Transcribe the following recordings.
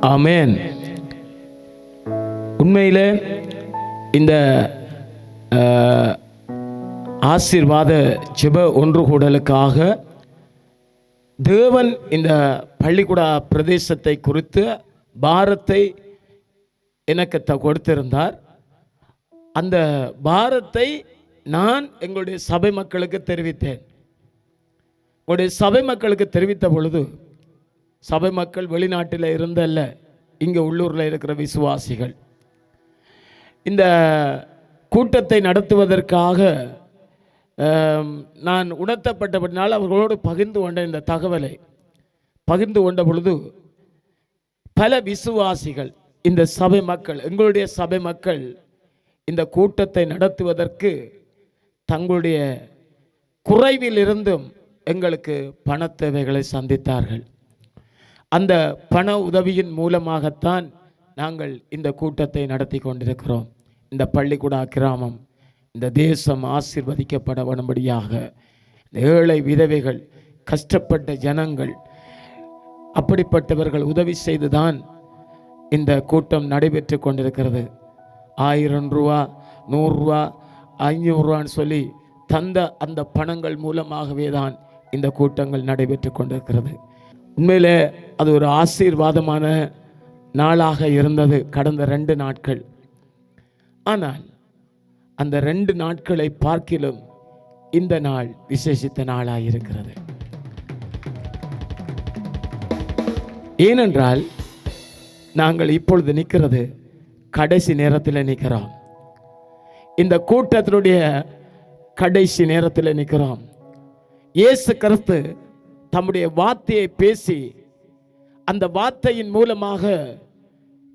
ஆமென். உண்மையிலே இந்த ஆசீர்வாத ஜெப ஒன்று கூடலுக்காக தேவன் இந்த பள்ளிக்கூட பிரதேசத்தை குறித்து பாரத்தை எனக்கு கொடுத்திருந்தார். அந்த பாரத்தை நான் எங்களுடைய சபை மக்களுக்கு தெரிவித்தேன். உங்களுடைய சபை மக்களுக்கு தெரிவித்த பொழுது, சபை மக்கள் வெளிநாட்டில் இருந்தல்ல, இங்கே உள்ளூரில் இருக்கிற விசுவாசிகள் இந்த கூட்டத்தை நடத்துவதற்காக நான் உணர்த்தப்பட்டபடினால் அவர்களோடு பகிர்ந்து கொண்ட இந்த தகவலை பகிர்ந்து கொண்ட பொழுது, பல விசுவாசிகள், இந்த சபை மக்கள், எங்களுடைய சபை மக்கள் இந்த கூட்டத்தை நடத்துவதற்கு தங்களுடைய குறைவிலிருந்தும் எங்களுக்கு பண தேவைகளை சந்தித்தார்கள். அந்த பண உதவியின் மூலமாகத்தான் நாங்கள் இந்த கூட்டத்தை நடத்தி கொண்டிருக்கிறோம். இந்த பள்ளிக்கூட கிராமம், இந்த தேசம் ஆசீர்வதிக்கப்பட வரும்படியாக ஏழை விதவைகள், கஷ்டப்பட்ட ஜனங்கள், அப்படிப்பட்டவர்கள் உதவி செய்துதான் இந்த கூட்டம் நடைபெற்று கொண்டிருக்கிறது. 1000 ரூபா, 100 ரூபா, 500 ரூபான்னு சொல்லி தந்த அந்த பணங்கள் மூலமாகவே தான் இந்த கூட்டங்கள் நடைபெற்று கொண்டிருக்கிறது. உண்மையிலே அது ஒரு ஆசீர்வாதமான நாளாக இருந்தது கடந்த 2 நாட்கள். ஆனால் அந்த 2 நாட்களை பார்க்கிலும் இந்த நாள் விசேஷித்த நாளாக இருக்கிறது. ஏனென்றால் நாங்கள் இப்பொழுது நிற்கிறது கடைசி நேரத்தில் நிற்கிறோம். இந்த கூட்டத்தினுடைய கடைசி நேரத்தில் நிற்கிறோம். இயேசு கிறிஸ்து தம்முடைய வார்த்தையை பேசி, அந்த வார்த்தையின் மூலமாக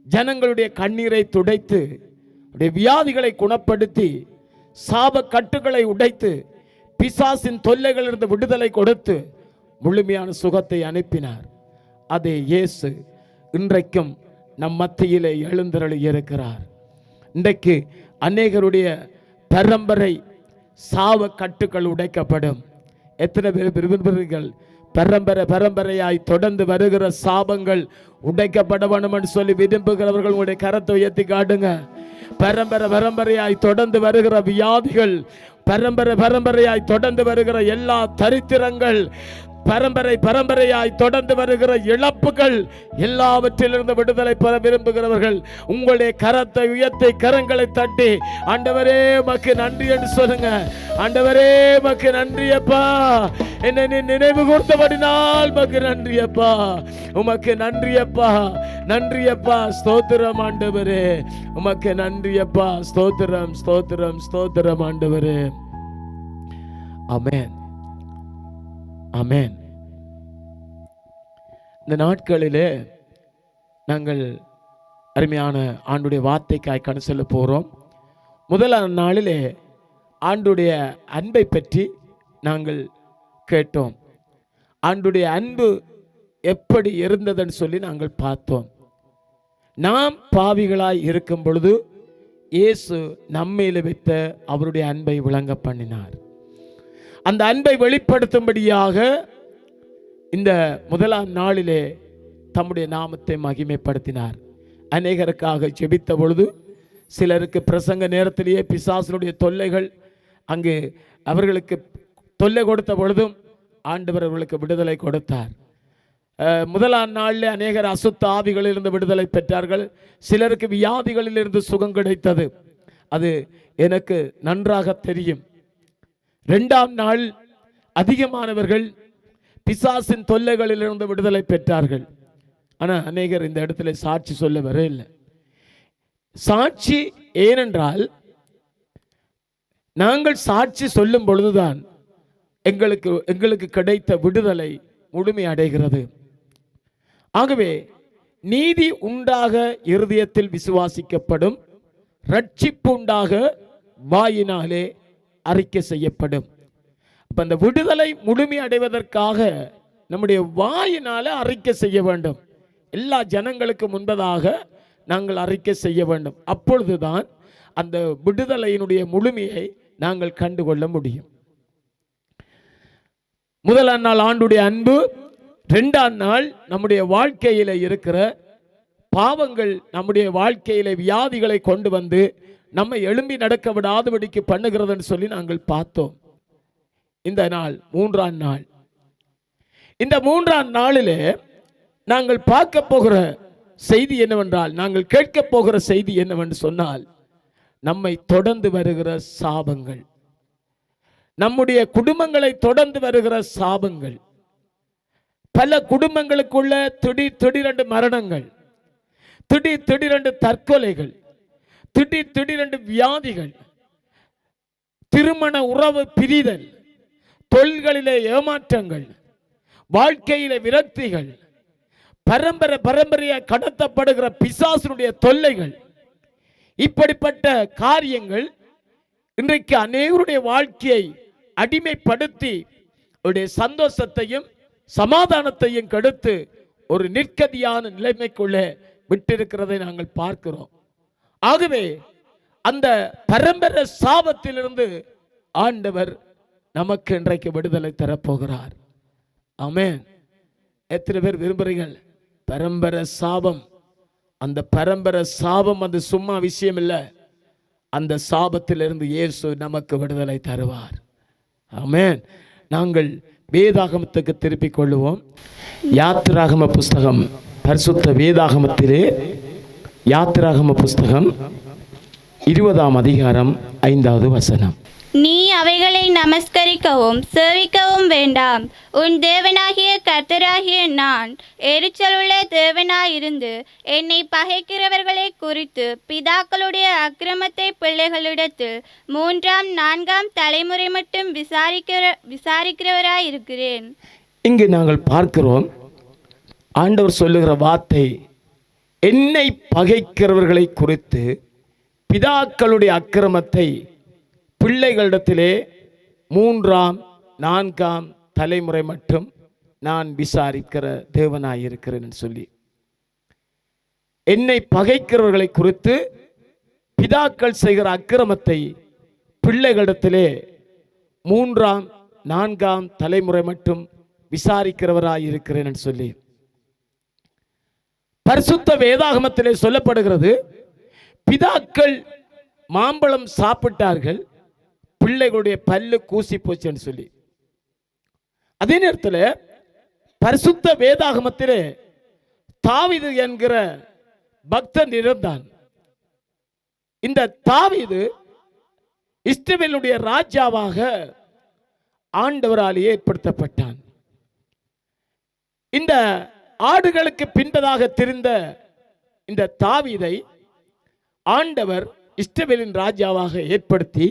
ஜனங்களுடைய கண்ணீரை துடைத்து, வியாதிகளை குணப்படுத்தி, சாப கட்டுகளை உடைத்து, பிசாசின் தொல்லைகளிலிருந்து விடுதலை கொடுத்து முழுமையான சுகத்தை அனுப்பினார். அதே இயேசு இன்றைக்கும் நம் மத்தியிலே எழுந்தருளி இருக்கிறார். இன்றைக்கு அநேகருடைய பரம்பரை சாப கட்டுகள் உடைக்கப்படும். எத்தனை பேர் விரும்புகிறீர்கள்? பரம்பரையாய் தொடர்ந்து வருகிற சாபங்கள் உடைக்கப்பட வேண்டும் என்று சொல்லி விரும்புகிறவர்கள் உங்களுடைய கரத்தை உயர்த்தி காட்டுங்க. பரம்பரையாய் தொடர்ந்து வருகிற வியாதிகள், பரம்பரையாய் தொடர்ந்து வருகிற எல்லா தரித்திரங்கள், பரம்பரையாய் தொடர்ந்து வருகிற இழப்புகள், எல்லாவற்றிலிருந்து விடுதலை பெற விரும்புகிறவர்கள் உங்களுடைய கரத்தை உயர்த்தி கரங்களை தட்டி, ஆண்டவரே உமக்கு நன்றி என்று சொல்லுங்க. ஆண்டவரே உமக்கு நன்றியப்பா, என்னை நீ நினைவு கூர்ந்தபடினால் உமக்கு நன்றியப்பா, உமக்கு நன்றியப்பா, நன்றியப்பா, ஸ்தோத்திரம் ஆண்டவரே, உமக்கு நன்றியப்பா, ஸ்தோத்திரம் ஸ்தோத்திரம் ஸ்தோத்திரம் ஆண்டவரே. ஆமென், ஆமென். இந்த நாட்களிலே நாங்கள் அருமையான ஆண்டுடைய வார்த்தைக்காய் கண் செல்ல போகிறோம். முதலாம் நாளிலே ஆண்டுடைய அன்பை பற்றி நாங்கள் கேட்டோம். ஆண்டுடைய அன்பு எப்படி இருந்ததுன்னு சொல்லி நாங்கள் பார்த்தோம். நாம் பாவிகளாய் இருக்கும் பொழுது இயேசு நம்மையில் வைத்த அவருடைய அன்பை விளங்க பண்ணினார். அந்த அன்பை வெளிப்படுத்தும்படியாக இந்த முதலாம் நாளிலே தம்முடைய நாமத்தை மகிமைப்படுத்தினார். அநேகருக்காக ஜெபித்த பொழுது, சிலருக்கு பிரசங்க நேரத்திலேயே பிசாசுடைய தொல்லைகள் அங்கு அவர்களுக்கு தொல்லை கொடுத்த பொழுதும் ஆண்டவர் அவர்களுக்கு விடுதலை கொடுத்தார். முதலாம் நாளில் அநேகர் அசுத்த ஆவிகளிலிருந்து விடுதலை பெற்றார்கள். சிலருக்கு வியாதிகளிலிருந்து சுகம் கிடைத்தது. அது எனக்கு நன்றாக தெரியும். 2ஆம் நாள் அதிகமானவர்கள் பிசாசின் தொல்லைகளிலிருந்து விடுதலை பெற்றார்கள். ஆனால் அநேகர் இந்த இடத்துல சாட்சி சொல்ல வரவில்லை. சாட்சி ஏனென்றால் நாங்கள் சாட்சி சொல்லும் பொழுதுதான் எங்களுக்கு கிடைத்த விடுதலை முழுமை அடைகிறது. ஆகவே நீதி உண்டாக இருதயத்தில் விசுவாசிக்கப்படும், ரட்சிப்பு உண்டாக வாயினாலே அறிக்கை செய்யப்படும். அப்ப அந்த விடுதலை முழுமை அடைவதற்காக நம்முடைய வாயினால அறிக்கை செய்ய வேண்டும். எல்லா ஜனங்களுக்கு முன்பதாக நாங்கள் அறிக்கை செய்ய வேண்டும். அப்பொழுதுதான் அந்த விடுதலையினுடைய முழுமையை நாங்கள் கண்டுகொள்ள முடியும். முதலாம் நாள் ஆண்டுடைய அன்பு, 2ஆம் நாள் நம்முடைய வாழ்க்கையில் இருக்கிற பாவங்கள் நம்முடைய வாழ்க்கையில வியாதிகளை கொண்டு வந்து நம்மை எழும்பி நடக்க விடாதபடிக்கு பண்ணுகிறதுன்னு சொல்லி நாங்கள் பார்த்தோம். இந்த நாள் 3ஆம் நாள். இந்த 3ஆம் நாளிலே நாங்கள் பார்க்க போகிற செய்தி என்னவென்றால், நாங்கள் கேட்க போகிற செய்தி என்னவென்று சொன்னால், நம்மை தொடர்ந்து வருகிற சாபங்கள், நம்முடைய குடும்பங்களை தொடர்ந்து வருகிற சாபங்கள், பல குடும்பங்களுக்குள்ள திடீரென்று மரணங்கள், திடீரென்று தற்கொலைகள், திடீரென்று வியாதிகள், திருமண உறவு பிரிதல், தொழில்களிலே ஏமாற்றங்கள், வாழ்க்கையிலே விரக்திகள், பரம்பரையாக கடத்தப்படுகிற பிசாசுடைய தொல்லைகள், இப்படிப்பட்ட காரியங்கள் இன்றைக்கு அநேகருடைய வாழ்க்கையை அடிமைப்படுத்தி அவருடைய சந்தோஷத்தையும் சமாதானத்தையும் கெடுத்து ஒரு நிற்கதியான நிலைமைக்குள்ளே விட்டிருக்கிறதை நாங்கள் பார்க்கிறோம். ஆகவே அந்த பரம்பரை சாபத்திலிருந்து ஆண்டவர் நமக்கு இன்றைக்கு விடுதலை தரப்போகிறார். ஆமென். எத்தனை பேர் விரும்புகிறீர்கள்? பரம்பரை சாபம், அந்த பரம்பரை சாபம் அது சும்மா விஷயம் இல்லை. அந்த சாபத்திலிருந்து இயேசு நமக்கு விடுதலை தருவார். ஆமென். நாங்கள் வேதாகமத்துக்கு திருப்பிக் கொள்ளுவோம். யாத்திராகம புஸ்தகம், பரிசுத்த வேதாகமத்திலே யாத்திராகம புஸ்தகம் 20ஆம் அதிகாரம் 5வது வசனம். நீ அவைகளை நமஸ்கரிக்கவும் சேவிக்கவும் வேண்டாம். உன் தேவனாகிய கர்த்தராகிய நான் எரிச்சலுள்ள தேவனாயிருந்து என்னை பகைக்கிறவர்களை குறித்து பிதாக்களுடைய அக்கிரமத்தை பிள்ளைகளிடத்தில் 3ஆம் 4ஆம் தலைமுறை மட்டும் விசாரிக்கிறவராயிருக்கிறேன். இங்கு நாங்கள் பார்க்கிறோம், ஆண்டவர் சொல்லுகிற வார்த்தை, என்னை பகைக்கிறவர்களை குறித்து பிதாக்களுடைய அக்கிரமத்தை பிள்ளைகளிடத்திலே 3ஆம் 4ஆம் தலைமுறை மட்டும் நான் விசாரிக்கிற தேவனாயிருக்கிறேன் சொல்லி, என்னை பகைக்கிறவர்களை குறித்து பிதாக்கள் செய்கிற அக்கிரமத்தை பிள்ளைகளிடத்திலே 3ஆம் 4ஆம் தலைமுறை மட்டும் விசாரிக்கிறவராயிருக்கிறேன் சொல்லி பரிசுத்த வேதாகமத்திலே சொல்லப்படுகிறது. பிதாக்கள் மாம்பழம் சாப்பிட்டார்கள், பிள்ளைகளுடைய பல்லு கூசி போச்சுன்னு சொல்லி. அதே நேரத்தில் பரிசுத்த வேதாகமத்திலே தாவீது என்கிற பக்தன் இருந்தான். இந்த தாவீது இஸ்ரவேலுடைய ராஜாவாக ஆண்டவரால் ஏற்படுத்தப்பட்டான். இந்த ஆடுகளுக்கு பின்பதாக திரிந்த இந்த தாவீதை ஆண்டவர் இஸ்ரவேலின் ராஜாவாக ஏற்படுத்தி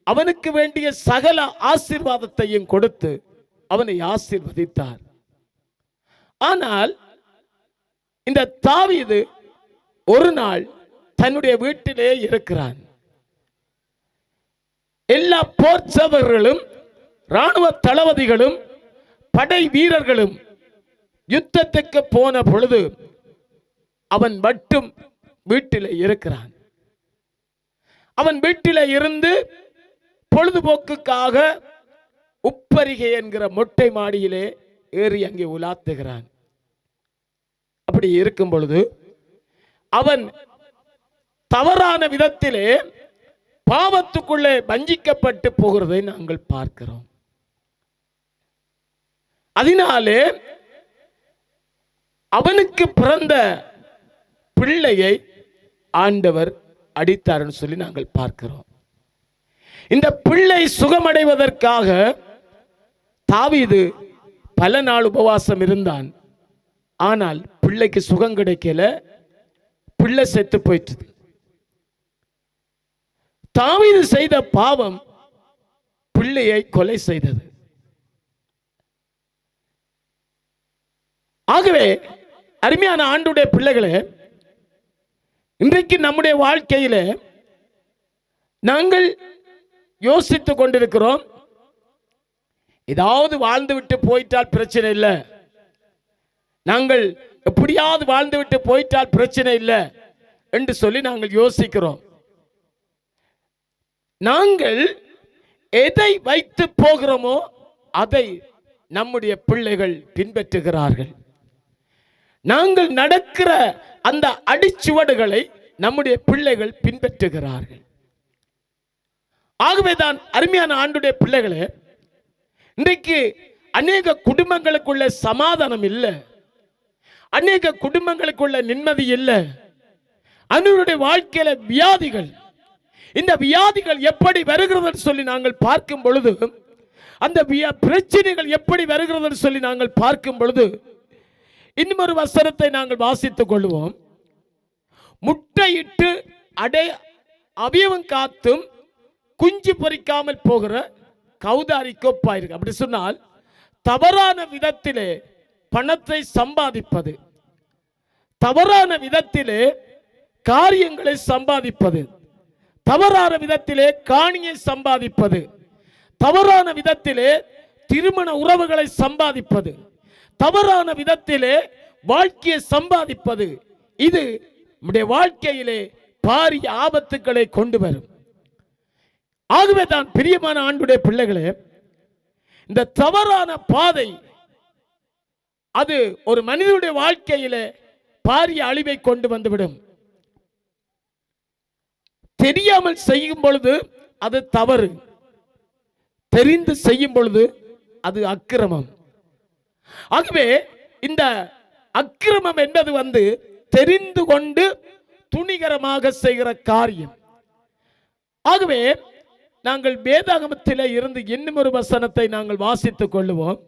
அவனுக்கு வேண்டிய சகல ஆசீர்வாதத்தையும் கொடுத்து அவனை ஆசீர்வதித்தார். ஆனால் இந்த தாவீது ஒரு நாள் தன்னுடைய வீட்டிலே இருக்கிறான். எல்லா போர்ச்சவர்களும் இராணுவ தளபதிகளும் படை வீரர்களும் யுத்தத்துக்கு போன பொழுது அவன் மட்டும் வீட்டிலே இருக்கிறான். அவன் வீட்டிலே இருந்து பொழுதுபோக்குக்காக உப்பரிகை என்கிற மொட்டை மாடியிலே ஏறி அங்கே உலாத்துகிறான். அப்படி இருக்கும் பொழுது அவன் தவறான விதத்திலே பாவத்துக்குள்ளே வஞ்சிக்கப்பட்டு போகிறதை நாங்கள் பார்க்கிறோம். அதனாலே அவனுக்கு பிறந்த பிள்ளையை ஆண்டவர் அடித்தார்னு சொல்லி நாங்கள் பார்க்கிறோம். இந்த பிள்ளை சுகமடைவதற்காக தாவீது பல நாள் உபவாசம் இருந்தான். ஆனால் பிள்ளைக்கு சுகம் கிடைக்கல, பிள்ளை செத்து போயிட்டு. தாவீது செய்த பாவம் பிள்ளையை கொலை செய்தது. ஆகவே அருமையான ஆண்டுடைய பிள்ளைகளே, இன்றைக்கு நம்முடைய வாழ்க்கையில நாங்கள் யோசித்துக் கொண்டிருக்கிறோம், ஏதாவது வாழ்ந்து விட்டு போயிட்டால் பிரச்சனை இல்லை, நாங்கள் எப்படியாவது வாழ்ந்து விட்டு போயிட்டால் பிரச்சனை இல்லை என்று சொல்லி நாங்கள் யோசிக்கிறோம். நாங்கள் எதை வைத்து போகிறோமோ அதை நம்முடைய பிள்ளைகள் பின்பற்றுகிறார்கள். நாங்கள் நடக்கிற அந்த அடிச்சுவடுகளை நம்முடைய பிள்ளைகள் பின்பற்றுகிறார்கள். ஆகவேதான் அருமையான ஆண்டுடைய பிள்ளைகளே, இன்றைக்கு அநேக குடும்பங்களுக்குள்ள சமாதானம் இல்லை, அநேக குடும்பங்களுக்குள்ள நிம்மதி இல்லை, அனைவருடைய வாழ்க்கையில வியாதிகள். இந்த வியாதிகள் எப்படி வருகிறது சொல்லி நாங்கள் பார்க்கும் பொழுது, அந்த பிரச்சனைகள் எப்படி வருகிறது சொல்லி நாங்கள் பார்க்கும் பொழுது, இன்னும் ஒரு வசனத்தை நாங்கள் வாசித்துக் கொள்வோம். முட்டையிட்டு அவயவம் காத்தும் குஞ்சு பொறிக்காமல் போகிற கௌதாரி கொப்பாயிருக்கு. அப்படி சொன்னால் தவறான விதத்திலே பணத்தை சம்பாதிப்பது, தவறான விதத்திலே காரியங்களை சம்பாதிப்பது, தவறான விதத்திலே காணியை சம்பாதிப்பது, தவறான விதத்திலே திருமண உறவுகளை சம்பாதிப்பது, தவறான விதத்திலே வாழ்க்கையை சம்பாதிப்பது, இது நம்முடைய வாழ்க்கையிலே பாரிய ஆபத்துக்களை கொண்டு வரும். ஆகவே தான் பிரியமான ஆண்டுடைய பிள்ளைகளே, இந்த தவறான பாதை அது ஒரு மனிதனுடைய வாழ்க்கையிலே பாரிய அழிவை கொண்டு வந்துவிடும். தெரியாமல் செய்யும் பொழுது அது தவறு, தெரிந்து செய்யும் பொழுது அது அக்கிரமம். ஆகவே இந்த அக்கிரமம் என்பது தெரிந்து கொண்டு துணிகரமாக செய்கிற காரியம். ஆகவே நாங்கள் வேதாகமத்திலே இருந்து இன்னும் ஒரு வசனத்தை நாங்கள் வாசித்துக் கொள்ளுவோம்.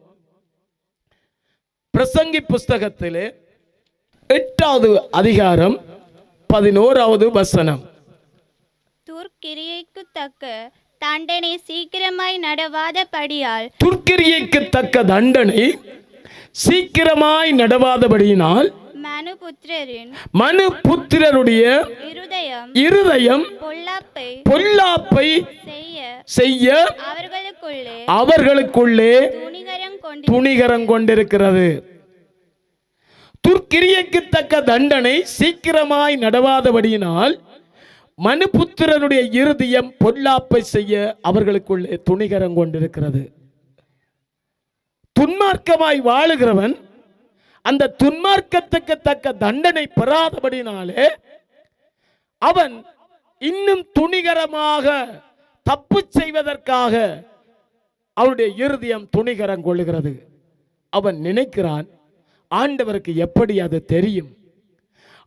பிரசங்கி புஸ்தகத்திலே 8வது அதிகாரம் 11வது வசனம். துர்க்கிரியைக்கு தக்க தண்டனை சீக்கிரமாய் நடவாதபடியால், துர்க்கிரியைக்கு தக்க தண்டனை சீக்கிரமாய் நடவாதபடியினால் மனுபுத்திரருடைய இருதயம் பொல்லாப்பை செய்ய அவர்களுக்குள்ளே துணிகரம் கொண்டிருக்கிறது. துர்க்கிரியைக்கு தக்க தண்டனை சீக்கிரமாய் நடவாதபடியினால் மனுபுத்திரனுடைய இருதயம் பொல்லாப்பை செய்ய அவர்களுக்குள்ளே துணிகரம் கொண்டிருக்கிறது. துன்மார்க்கமாய் வாழுகிறவன் அந்த துன்மார்க்கத்துக்கு தக்க தண்டனை பெறாதபடினாலே அவன் இன்னும் துணிகரமாக தப்பு செய்வதற்காக அவனுடைய இருதயம் துணிகரம் கொள்ளுகிறது. அவன் நினைக்கிறான், ஆண்டவருக்கு எப்படி அது தெரியும்,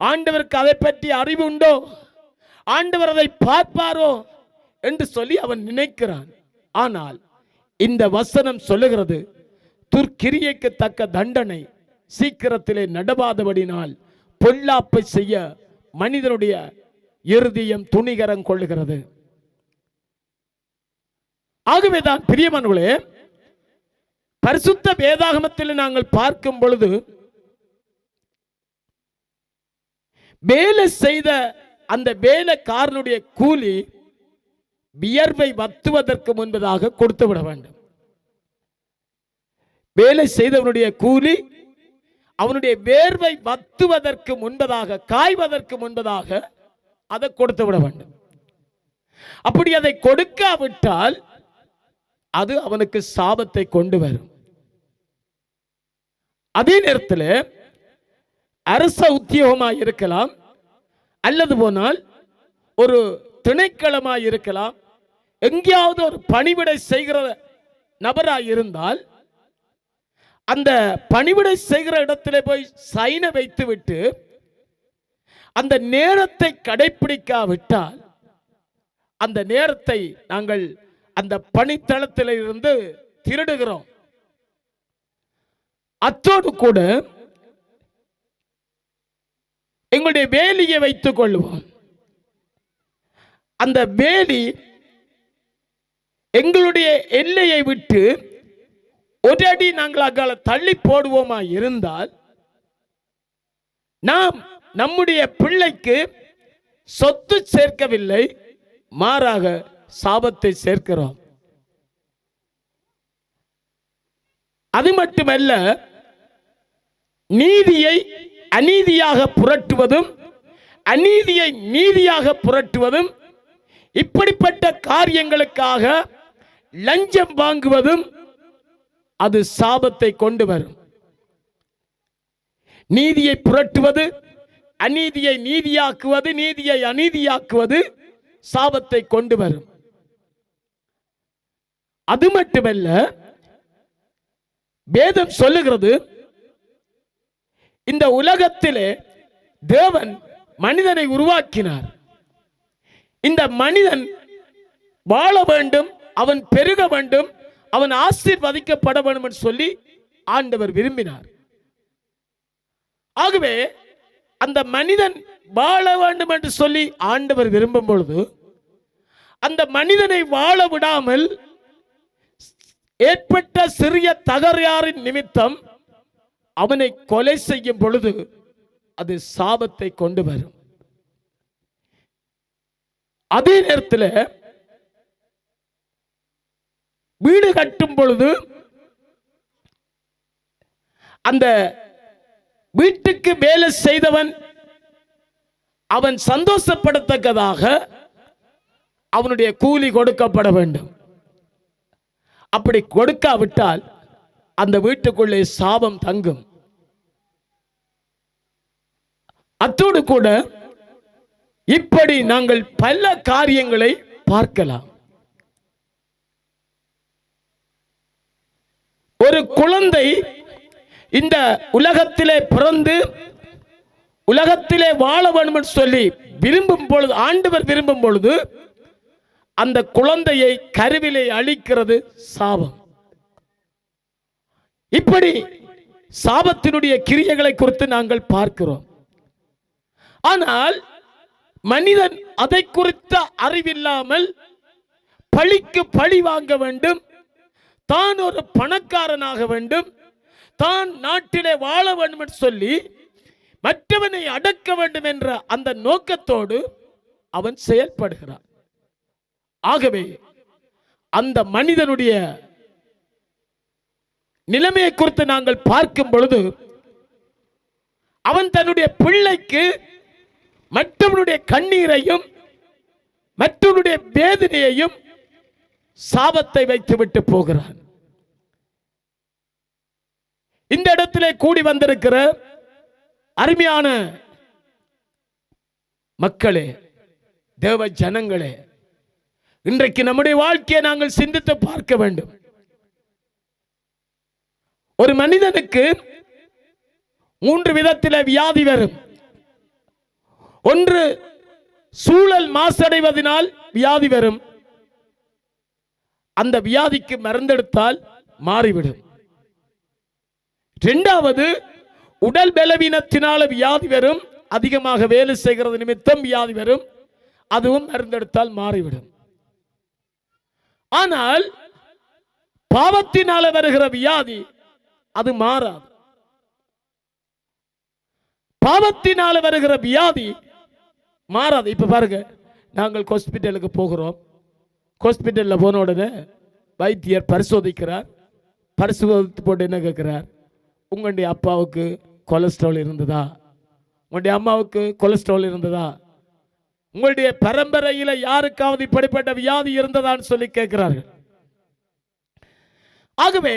ஆண்டவருக்கு அதை பற்றி அறிவு உண்டோ, ஆண்டவர் அதை பார்ப்பாரோ என்று சொல்லி அவன் நினைக்கிறான். ஆனால் இந்த வசனம் சொல்லுகிறது, துர்க்கிரியைக்கு தக்க தண்டனை சீக்கிரத்திலே நடவாதபடினால் பொல்லாப்பை செய்ய மனிதனுடைய இருதயம் துணிகரம் கொள்ளுகிறது. ஆகவேதான் பிரியமானவர்களே, பரிசுத்த வேதாகமத்தில் நாங்கள் பார்க்கும் பொழுது வேலை செய்த அந்த வேலைக்காரனுடைய கூலி வியர்வை வத்துவதற்கு முன்பதாக கொடுத்து விட வேண்டும். வேலை செய்தவனுடைய கூலி அவனுடைய வேர்வை வத்துவதற்கு முன்பதாக, காய்வதற்கு முன்பதாக அதை கொடுத்து விட வேண்டும். அப்படி அதை கொடுக்காவிட்டால் அது அவனுக்கு சாபத்தை கொண்டு வரும். அதே நேரத்தில் அரச உத்தியோகமாய் இருக்கலாம், அல்லது போனால் ஒரு திணைக்களமாய் இருக்கலாம், எங்கேயாவது ஒரு பணிவிடை செய்கிற நபராய் இருந்தால் அந்த பணிவிடை செய்கிற இடத்திலே போய் சைனை வைத்து விட்டு அந்த நேரத்தை கடைபிடிக்காவிட்டால் அந்த நேரத்தை நாங்கள் அந்த பணித்தளத்தில் இருந்து திருடுகிறோம். அத்தோடு கூட எங்களுடைய வேலியை வைத்துக் கொள்வோம். அந்த வேலி எங்களுடைய எல்லையை விட்டு ஒரு அடி நாங்கள் அங்கால தள்ளி போடுவோமா இருந்தால் நாம் நம்முடைய பிள்ளைக்கு சொத்து சேர்க்கவில்லை, மாறாக சாபத்தை சேர்க்கிறோம். அது மட்டுமல்ல, நீதியை அநீதியாக புரட்டுவதும் அநீதியை நீதியாக புரட்டுவதும், இப்படிப்பட்ட காரியங்களுக்காக லஞ்சம் வாங்குவதும் அது சாபத்தை கொண்டு வரும். நீதியை புரட்டுவது அநீதியை நீதியாக்குவது, நீதியை அநீதியாக்குவது சாபத்தை கொண்டு வரும். அது மட்டுமல்ல, வேதம் சொல்லுகிறது, இந்த உலகத்திலே தேவன் மனிதனை உருவாக்கினார். இந்த மனிதன் வாழ வேண்டும், அவன் பெருக வேண்டும், அவன் ஆசீர்வதிக்கப்பட வேண்டும் என்று சொல்லி ஆண்டவர் விரும்பினார். ஆகவே அந்த மனிதன் வாழ வேண்டும் என்று சொல்லி ஆண்டவர் விரும்பும் பொழுது, அந்த மனிதனை வாழ விடாமல் ஏற்பட்ட சிறிய தகராறின் நிமித்தம் அவனை கொலை செய்யும் பொழுது அது சாபத்தை கொண்டு வரும். அதே நேரத்தில் வீடு கட்டும் பொழுது அந்த வீட்டுக்கு வேலை செய்தவன் அவன் சந்தோஷப்படத்தக்கதாக அவனுடைய கூலி கொடுக்கப்பட வேண்டும். அப்படி கொடுக்காவிட்டால் அந்த வீட்டுக்குள்ளே சாபம் தங்கும். அத்தோடு கூட இப்படி நாங்கள் பல காரியங்களை பார்க்கலாம். ஒரு குழந்தை இந்த உலகத்திலே பிறந்து உலகத்திலே வாழ வேண்டும் என்று சொல்லி விரும்பும் பொழுது, ஆண்டவர் விரும்பும் பொழுது, அந்த குழந்தையை கருவிலே அழிக்கிறது சாபம். இப்படி சாபத்தினுடைய கிரியைகளை குறித்து நாங்கள் பார்க்கிறோம். ஆனால் மனிதன் அதை குறித்த அறிவில்லாமல் பழிக்கு பழி வாங்க வேண்டும், தான் ஒரு பணக்காரனாக வேண்டும், தான் நாட்டிலே வாழ வேண்டும் என்று சொல்லி மற்றவனை அடக்க வேண்டும் என்ற அந்த நோக்கத்தோடு அவன் செயல்படுகிறான். ஆகவே அந்த மனிதனுடைய நிலைமையை குறித்து நாங்கள் பார்க்கும் பொழுது, அவன் தன்னுடைய பிள்ளைக்கு மற்றவனுடைய கண்ணீரையும் மற்றவனுடைய வேதனையையும் சாபத்தை வைத்துவிட்டு போகிறான். இந்த இடத்திலே கூடி வந்திருக்கிற அருமையான மக்களே, தேவ ஜனங்களே, இன்றைக்கு நம்முடைய வாழ்க்கையை நாங்கள் சிந்தித்து பார்க்க வேண்டும். ஒரு மனிதனுக்கு 3 விதத்தில் வியாதி வரும். ஒன்று, சூழல் மாசடைவதனால் வியாதி வரும். அந்த வியாதிக்கு மருந்தெடுத்தால் மாறிவிடும். இரண்டாவது, உடல் பலவீனத்தினால வியாதி வரும். அதிகமாக வேலை செய்கிறது நிமித்தம் வியாதி வரும். அதுவும் மருந்தெடுத்தால் மாறிவிடும். ஆனால் பாவத்தினால வருகிற வியாதி அது மாறாது. பாவத்தினால வருகிற வியாதி மாறாது. இப்ப பாருங்க, நாங்கள் ஹாஸ்பிட்டலுக்கு போகிறோம். ஹாஸ்பிட்டலில் போன உடனே வைத்தியர் பரிசோதிக்கிறார். பரிசோதித்து போட்டு என்ன கேட்கிறார்? உங்களுடைய அப்பாவுக்கு கொலஸ்ட்ரால் இருந்ததா? உங்களுடைய அம்மாவுக்கு கொலஸ்ட்ரால் இருந்ததா? உங்களுடைய பரம்பரையில யாருக்காவது இப்படிப்பட்ட வியாதி இருந்ததான்னு சொல்லி கேட்கிறார்கள். ஆகவே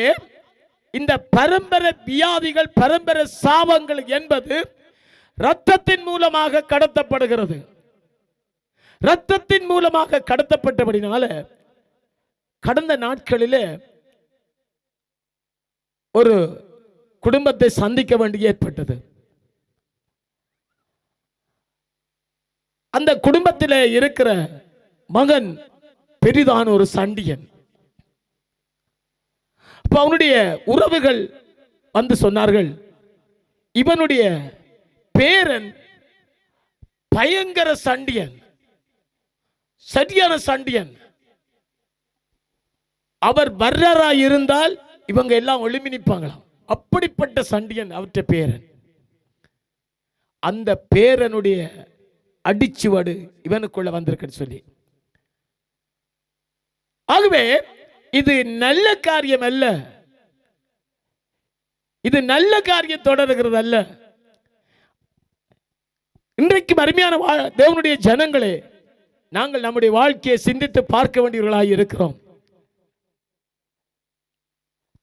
இந்த பரம்பரை வியாதிகள், பரம்பரை சாபங்கள் என்பது இரத்தத்தின் மூலமாக கடத்தப்படுகிறது. இரத்தத்தின் மூலமாக கடத்தப்பட்டபடினால கடந்த நாட்களிலே ஒரு குடும்பத்தை சந்திக்க வேண்டி ஏற்பட்டது. அந்த குடும்பத்தில் இருக்கிற மகன் பெரிதான ஒரு சண்டியன். அவனுடைய உறவுகள் வந்து சொன்னார்கள், இவனுடைய பேரன் பயங்கர சண்டியன், சரியான சண்டியன். அவர் வர்றராய் இருந்தால் இவங்க எல்லாம் ஒளிமி நிற்பாங்களாம். அப்படிப்பட்ட சண்டியன் அவற்றை பேரன். அந்த பேரனுடைய அடிச்சுவடு இவனுக்குள்ள வந்திருக்குன்னு சொல்லி. ஆகவே இது நல்ல காரியம் அல்ல. இது நல்ல காரியம் தொடர்கிறது அல்ல. இன்றைக்கு அருமையான தேவனுடைய ஜனங்களே, நாங்கள் நம்முடைய வாழ்க்கையை சிந்தித்து பார்க்க வேண்டியவர்களாக இருக்கிறோம்.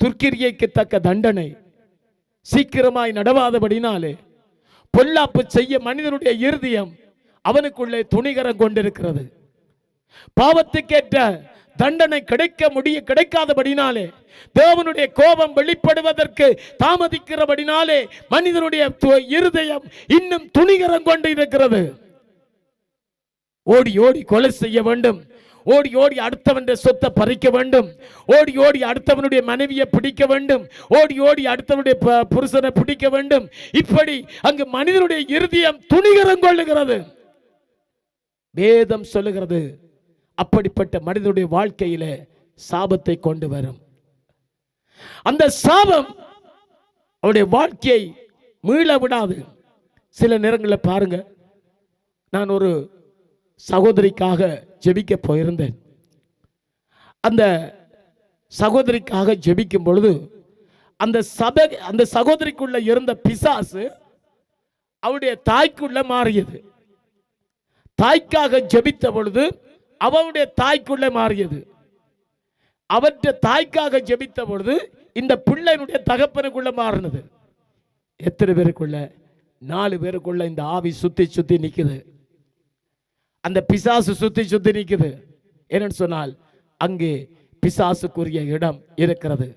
துர்க்கிரியைக்கு தக்க தண்டனை சீக்கிரமாய் நடவாதபடினாலே பொல்லாப்பு செய்ய மனிதனுடைய இருதயம் அவனுக்குள்ளே துணிகரம் கொண்டிருக்கிறது. பாவத்துக்கேற்ற தண்டனை கிடைக்காதபடினாலே, தேவனுடைய கோபம் வெளிப்படுவதற்கு தாமதிக்கிறபடினாலே மனிதனுடைய இருதயம் இன்னும் துணிகரம் கொண்டு இருக்கிறது. ஓடி ஓடி கொலை செய்ய வேண்டும், ஓடி ஓடி அடுத்தவனுடைய சொத்தை பறிக்க வேண்டும், ஓடி ஓடி அடுத்தவனுடைய மனைவியை பிடிக்க வேண்டும், ஓடி ஓடி அடுத்தவனுடைய புருஷனை பிடிக்க வேண்டும். இப்படி அங்கு மனிதனுடைய இருதயம் துணிகரம் கொள்ளுகிறது. வேதம் சொல்லுகிறது, அப்படிப்பட்ட மனிதனுடைய வாழ்க்கையில சாபத்தை கொண்டு வரும். அந்த சாபம் அவருடைய வாழ்க்கையை மீள விடாது. சில நேரங்களில் பாருங்க, நான் ஒரு சகோதரிக்காக ஜெபிக்க போயிருந்தேன். அந்த சகோதரிக்காக ஜெபிக்கும் பொழுது அந்த சகோதரிக்குள்ள இருந்த பிசாசு அவருடைய தாய்க்குள்ள மாறியது. தாய்க்காக ஜெபித்த பொழுது அவனுடைய தாய்க்குள்ள மாறியது. அவற்றை தாய்க்காக ஜெபித்த பொழுது இந்த பிள்ளையினுடைய தகப்பனுக்குள்ள மாறினது. எத்தனை பேருக்குள்ள? 4 பேருக்குள்ள இந்த ஆவி சுத்தி சுத்தி நிக்குது. அந்த பிசாசு சுத்தி சுத்தி நிக்குது. என்னன்னு சொன்னால், அங்கே பிசாசுக்குரிய இடம் இருக்கிறது.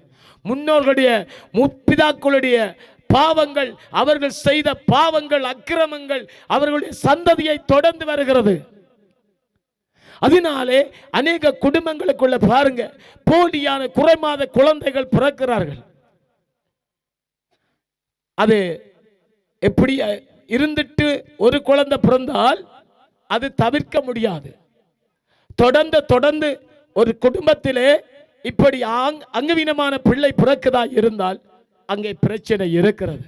முன்னோர்களுடைய முற்பிதாக்களுடைய பாவங்கள், அவர்கள் செய்த பாவங்கள், அக்கிரமங்கள் அவர்களுடைய சந்ததியை தொடர்ந்து வருகிறது. அதனாலே அநேக குடும்பங்களுக்குள்ள பாருங்க, போலியான குறைமாத குழந்தைகள் பிறக்கிறார்கள். அது எப்படி இருந்துட்டு ஒரு குழந்தை பிறந்தால் அது தவிர்க்க முடியாது. தொடர்ந்து ஒரு குடும்பத்திலே இப்படி அங்கவீனமான பிள்ளை பிறக்குதா இருந்தால் அங்கே பிரச்சனை இருக்கிறது.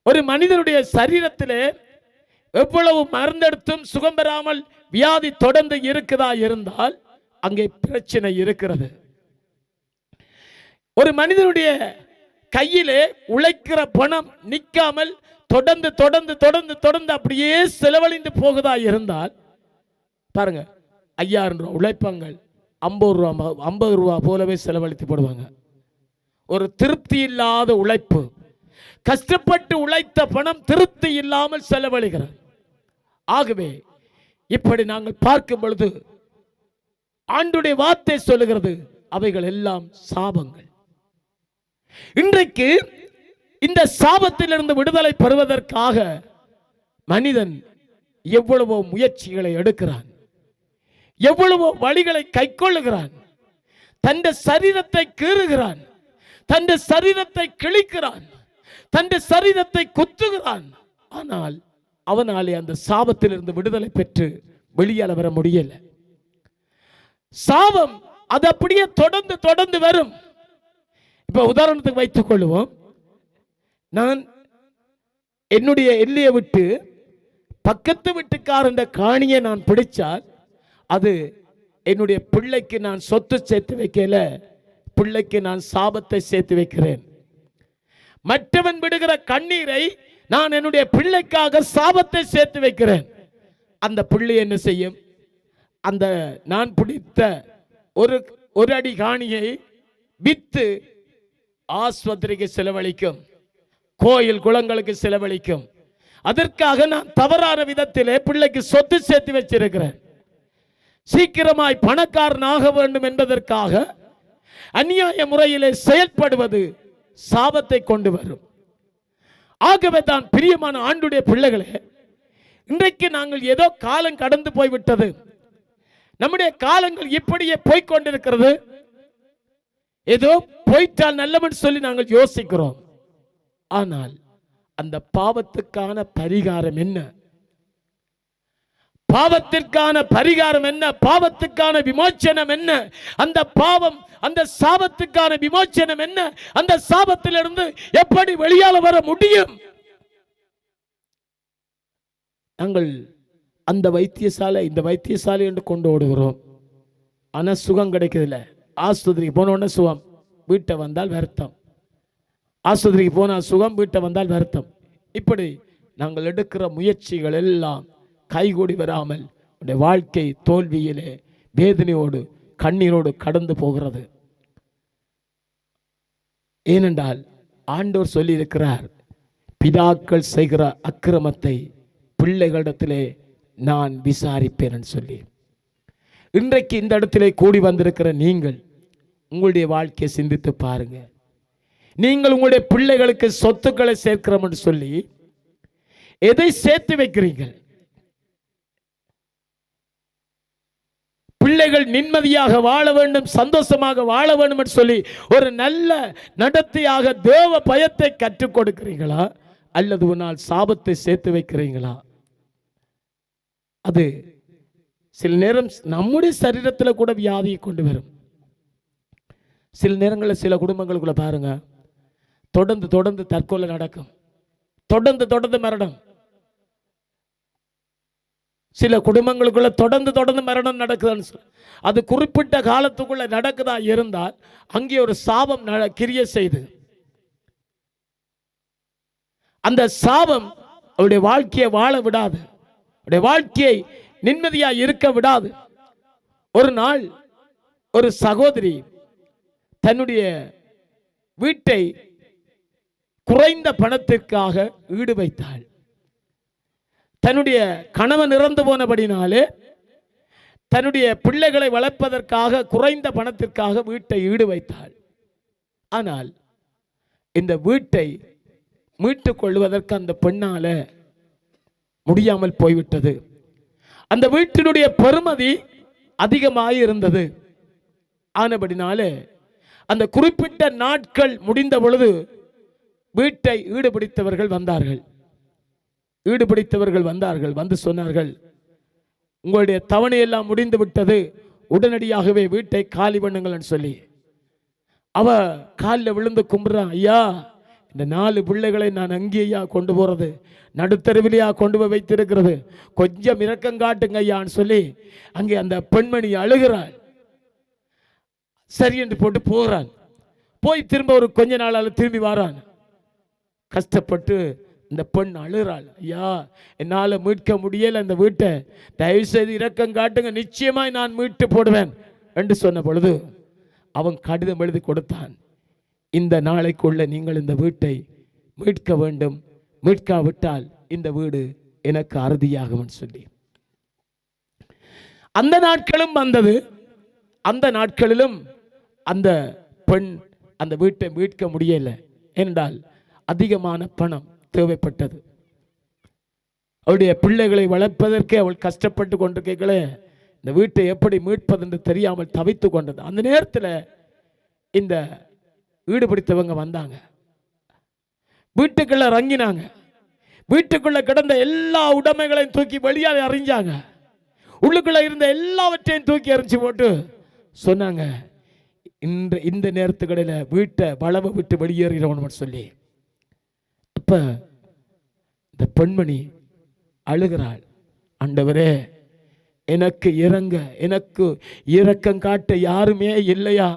ஒரு மனிதனுடைய சரீரத்திலே எவ்வளவு மருந்தெடுத்தும் சுகம் பெறாமல் வியாதி தொடர்ந்து இருக்குதா இருந்தால் அங்கே பிரச்சனை இருக்கிறது. ஒரு மனிதனுடைய கையிலே உழைக்கிற பணம் நிற்காமல் தொடர்ந்து அப்படியே செலவழிந்து போகுதா இருந்தால் பாருங்க, 5000 ரூபாய் உழைப்பாங்கள் 50 ரூபா போலவே செலவழித்து போடுவாங்க. ஒரு திருப்தி இல்லாத உழைப்பு, கஷ்டப்பட்டு உழைத்த பணம் திருப்தி இல்லாமல் செலவழிகிறது. ஆகவே இப்படி நாங்கள் பார்க்கும் பொழுது ஆண்டுடைய வார்த்தை சொல்லுகிறது, அவைகள் எல்லாம் சாபங்கள். இன்றைக்கு இந்த சாபத்திலிருந்து விடுதலை பெறுவதற்காக மனிதன் எவ்வளவோ முயற்சிகளை எடுக்கிறான், எவ்வளவோ வழிகளை கைக்கொள்ளுகிறான், தன் சரீரத்தை கீறுகிறான், தன் சரீரத்தை கிழிக்கிறான், தன் சரீரத்தை குத்துகிறான். ஆனால் அவனாலே அந்த சாபத்திலிருந்து விடுதலை பெற்று வெளியால வர முடியல. சாபம் அது அப்படியே தொடர்ந்து வரும். இப்ப உதாரணத்துக்கு வைத்துக் கொள்வோம், நான் என்னுடைய எல்லையை விட்டு பக்கத்து வீட்டுக்காரன் காணியை நான் பிடிச்சால் அது என்னுடைய பிள்ளைக்கு நான் சொத்து சேர்த்து வைக்கல, பிள்ளைக்கு நான் சாபத்தை சேர்த்து வைக்கிறேன். மற்றவன் விடுகிற கண்ணீரை நான் என்னுடைய பிள்ளைக்காக சாபத்தை சேர்த்து வைக்கிறேன். அந்த பிள்ளை என்ன செய்யும்? அந்த நான் பிடித்த ஒரு அடி காணியை வித்து ஆஸ்பத்திரிக்கு செலவழிக்கும், கோயில் குளங்களுக்கு செலவழிக்கும். அதற்காக நான் தவறான விதத்திலே பிள்ளைக்கு சொத்து சேர்த்து வச்சிருக்கிறேன். சீக்கிரமாய் பணக்காரனாக வேண்டும் என்பதற்காக அநியாய முறையிலே செயல்படுவது சாபத்தை கொண்டு வரும். ஆகவே தான் பிரியமான ஆண்டுடைய பிள்ளைகளே, இன்றைக்கு நாங்கள் ஏதோ காலம் கடந்து போய்விட்டது, நம்முடைய காலங்கள் இப்படியே போய்கொண்டிருக்கிறது, ஏதோ போயிட்டால் நல்லவன் சொல்லி நாங்கள் யோசிக்கிறோம். ஆனால் அந்த பாவத்துக்கான பரிகாரம் என்ன? பாவத்திற்கான பரிகாரம் என்ன? பாவத்துக்கான விமோச்சனம் என்ன? அந்த பாவம், அந்த சாபத்துக்கான விமோச்சனம் என்ன? அந்த சாபத்திலிருந்து எப்படி வெளியால வர முடியும்? நாங்கள் அந்த வைத்தியசாலை இந்த வைத்தியசாலை என்று கொண்டு ஓடுகிறோம், ஆனா சுகம் கிடைக்கிறதில்ல. ஆஸ்பத்திரிக்கு போன உடனே சுகம், வீட்டை வந்தால் வருத்தம். ஆஸ்பத்திரிக்கு போனால் சுகம், வீட்டை வந்தால் வருத்தம். இப்படி நாங்கள் எடுக்கிற முயற்சிகள் எல்லாம் கைகூடி வராமல் வாழ்க்கை தோல்வியிலே வேதனையோடு கண்ணீரோடு கடந்து போகிறது. ஏனென்றால் ஆண்டவர் சொல்லி இருக்கிறார், பிதாக்கள் செய்கிற அக்கிரமத்தை பிள்ளைகளிடத்திலே நான் விசாரிப்பேன் சொல்லி. இன்றைக்கு இந்த இடத்திலே கூடி வந்திருக்கிற நீங்கள் உங்களுடைய வாழ்க்கையை சிந்தித்து பாருங்க. நீங்கள் உங்களுடைய பிள்ளைகளுக்கு சொத்துக்களை சேர்க்கிறோம் என்று சொல்லி எதை சேர்த்து வைக்கிறீர்கள்? பிள்ளைகள் நிம்மதியாக வாழ வேண்டும், சந்தோஷமாக வாழ வேண்டும் என்று சொல்லி ஒரு நல்ல நடத்தையாக தேவ பயத்தை கற்றுக் கொடுக்கிறீங்களா, அல்லது ஒரு நாள் சாபத்தை சேர்த்து வைக்கிறீங்களா? அது சில நேரம் நம்முடைய சரீரத்தில் கூட வியாதியை கொண்டு வரும். சில நேரங்களில் சில குடும்பங்களுக்குள்ள பாருங்க, தொடர்ந்து தொடர்ந்து தற்கொலை நடக்கும், தொடர்ந்து தொடர்ந்து மரணம். சில குடும்பங்களுக்குள்ள தொடர்ந்து தொடர்ந்து மரணம் நடக்குதுன்னு அது குறிப்பிட்ட காலத்துக்குள்ள நடக்குதா இருந்தால் அங்கே ஒரு சாபம் கிரியை செய்து அந்த சாபம் அவருடைய வாழ்க்கையை வாழ விடாது, அவருடைய வாழ்க்கையை நிம்மதியா இருக்க விடாது. ஒரு நாள் ஒரு சகோதரி தன்னுடைய வீட்டை குறைந்த பணத்திற்காக ஈடு வைத்தாள். தன்னுடைய கணவன் இறந்து போனபடினாலே தன்னுடைய பிள்ளைகளை வளர்ப்பதற்காக குறைந்த பணத்திற்காக வீட்டை ஈடு வைத்தாள். ஆனால் இந்த வீட்டை மீட்டுக் கொள்வதற்கு அந்த பெண்ணால முடியாமல் போய்விட்டது. அந்த வீட்டினுடைய பெறுமதி அதிகமாக இருந்தது. ஆனபடினாலே அந்த குறிப்பிட்ட நாட்கள் முடிந்த பொழுது வீட்டை ஈடுபிடித்தவர்கள் வந்தார்கள். வந்து சொன்னார்கள், உங்களுடைய தவணையெல்லாம் முடிந்து விட்டது, உடனடியாகவே வீட்டை காலி பண்ணுங்கள் சொல்லி. அவ காலில் விழுந்து கும்பிட்றான், ஐயா இந்த 4 பிள்ளைகளை நான் அங்கேயா கொண்டு போறது, நடுத்தருவிலையா கொண்டு போய் வைத்திருக்கிறது, கொஞ்சம் இரக்கம் காட்டுங்க ஐயான்னு சொல்லி அங்கே அந்த பெண்மணி அழுகிறாள். சரி என்று போட்டு போகிறான். போய் திரும்ப ஒரு கொஞ்ச நாளால் திரும்பி வாரான். கஷ்டப்பட்டு இந்த பெண் அழுகிறாள், ஐயா என்னால் மீட்க முடியல அந்த வீட்டை, தயவு செய்து இரக்கம் காட்டுங்க, நிச்சயமாய் நான் மீட்டு போடுவேன் என்று சொன்ன பொழுது அவன் கடிதம் எழுதி கொடுத்தான், இந்த நாளைக்குள்ள நீங்கள் இந்த வீட்டை மீட்க வேண்டும், மீட்காவிட்டால் இந்த வீடு எனக்கு அறுதியாகும் சொல்லி. அந்த நாட்களும் வந்தது. அந்த நாட்களிலும் அந்த பெண் அந்த வீட்டை மீட்க முடியல. ஏனென்றால் அதிகமான பணம் தேவைப்பட்டது. அவருடைய பிள்ளைகளை வளர்ப்பதற்கு அவள் கஷ்டப்பட்டு கொண்டு கேட்கல, இந்த வீட்டை எப்படி மீட்பது என்று தெரியாமல் தவித்து கொண்டது. அந்த நேரத்தில் இந்த ஈடுபடுத்தவங்க வந்தாங்க, வீட்டுக்குள்ள இறங்கினாங்க, வீட்டுக்குள்ள கிடந்த எல்லா உடைமைகளையும் தூக்கி வெளியாக அறிஞ்சாங்க, உள்ளுக்குள்ள இருந்த எல்லாவற்றையும் தூக்கி எறிஞ்சு போட்டு சொன்னாங்க, இந்த நேரத்துக்கடையில் வீட்டை வளவை விட்டு வெளியேறோம்னு சொல்லி. அப்ப இந்த பெண்மணி அழுகிறாள், ஆண்டவரே எனக்கு இரக்கம் காட்ட யாருமே இல்லையா?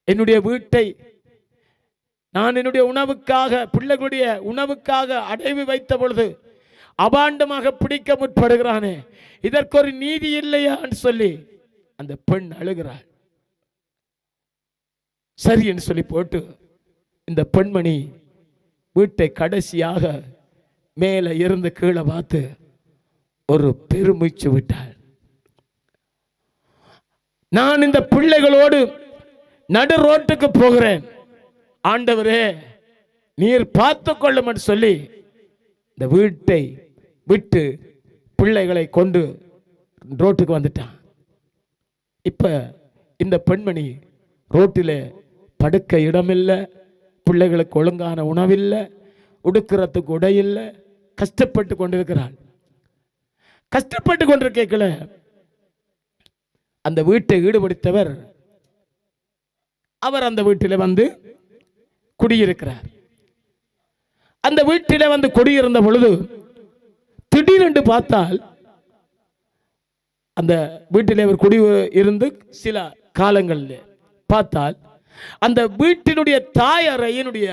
என்னுடைய வீட்டை நான் என்னுடைய உணவுக்காக, பிள்ளைகளுடைய உணவுக்காக அடைவு வைத்த பொழுது அபாண்டமாக பிடிக்க முற்படுகிறானே, இதற்கு ஒரு நீதி இல்லையான்னு சொல்லி அந்த பெண் அழுகிறாள். சரி என்று சொல்லி போட்டு இந்த பெண்மணி வீட்டை கடைசியாக மேலே இருந்து கீழே பார்த்து ஒரு பெருமூச்சு விட்டாள். நான் இந்த பிள்ளைகளோடு நடு ரோட்டுக்கு போகிறேன், ஆண்டவரே நீர் பார்த்து கொள்ளும் என்று சொல்லி இந்த வீட்டை விட்டு பிள்ளைகளை கொண்டு ரோட்டுக்கு வந்துட்டான். இப்ப இந்த பெண்மணி ரோட்டில் படுக்க இடமில்லை, பிள்ளைகளுக்கு ஒழுங்கான உணவில்லை, உடுக்கிறதுக்கு உடையில்லை, கஷ்டப்பட்டு கொண்டிருக்கிறாள். கஷ்டப்பட்டு கொண்டிருக்கல அந்த வீட்டை ஈடுபடுத்தவர் அவர் அந்த வீட்டில் வந்து குடியிருக்கிறார். அந்த வீட்டில் வந்து குடியிருந்த பொழுது திடீரென்று பார்த்தால் அந்த வீட்டில் அவர் குடியிருந்து சில காலங்களில் பார்த்தால் அந்த வீட்டினுடைய தாயறையினுடைய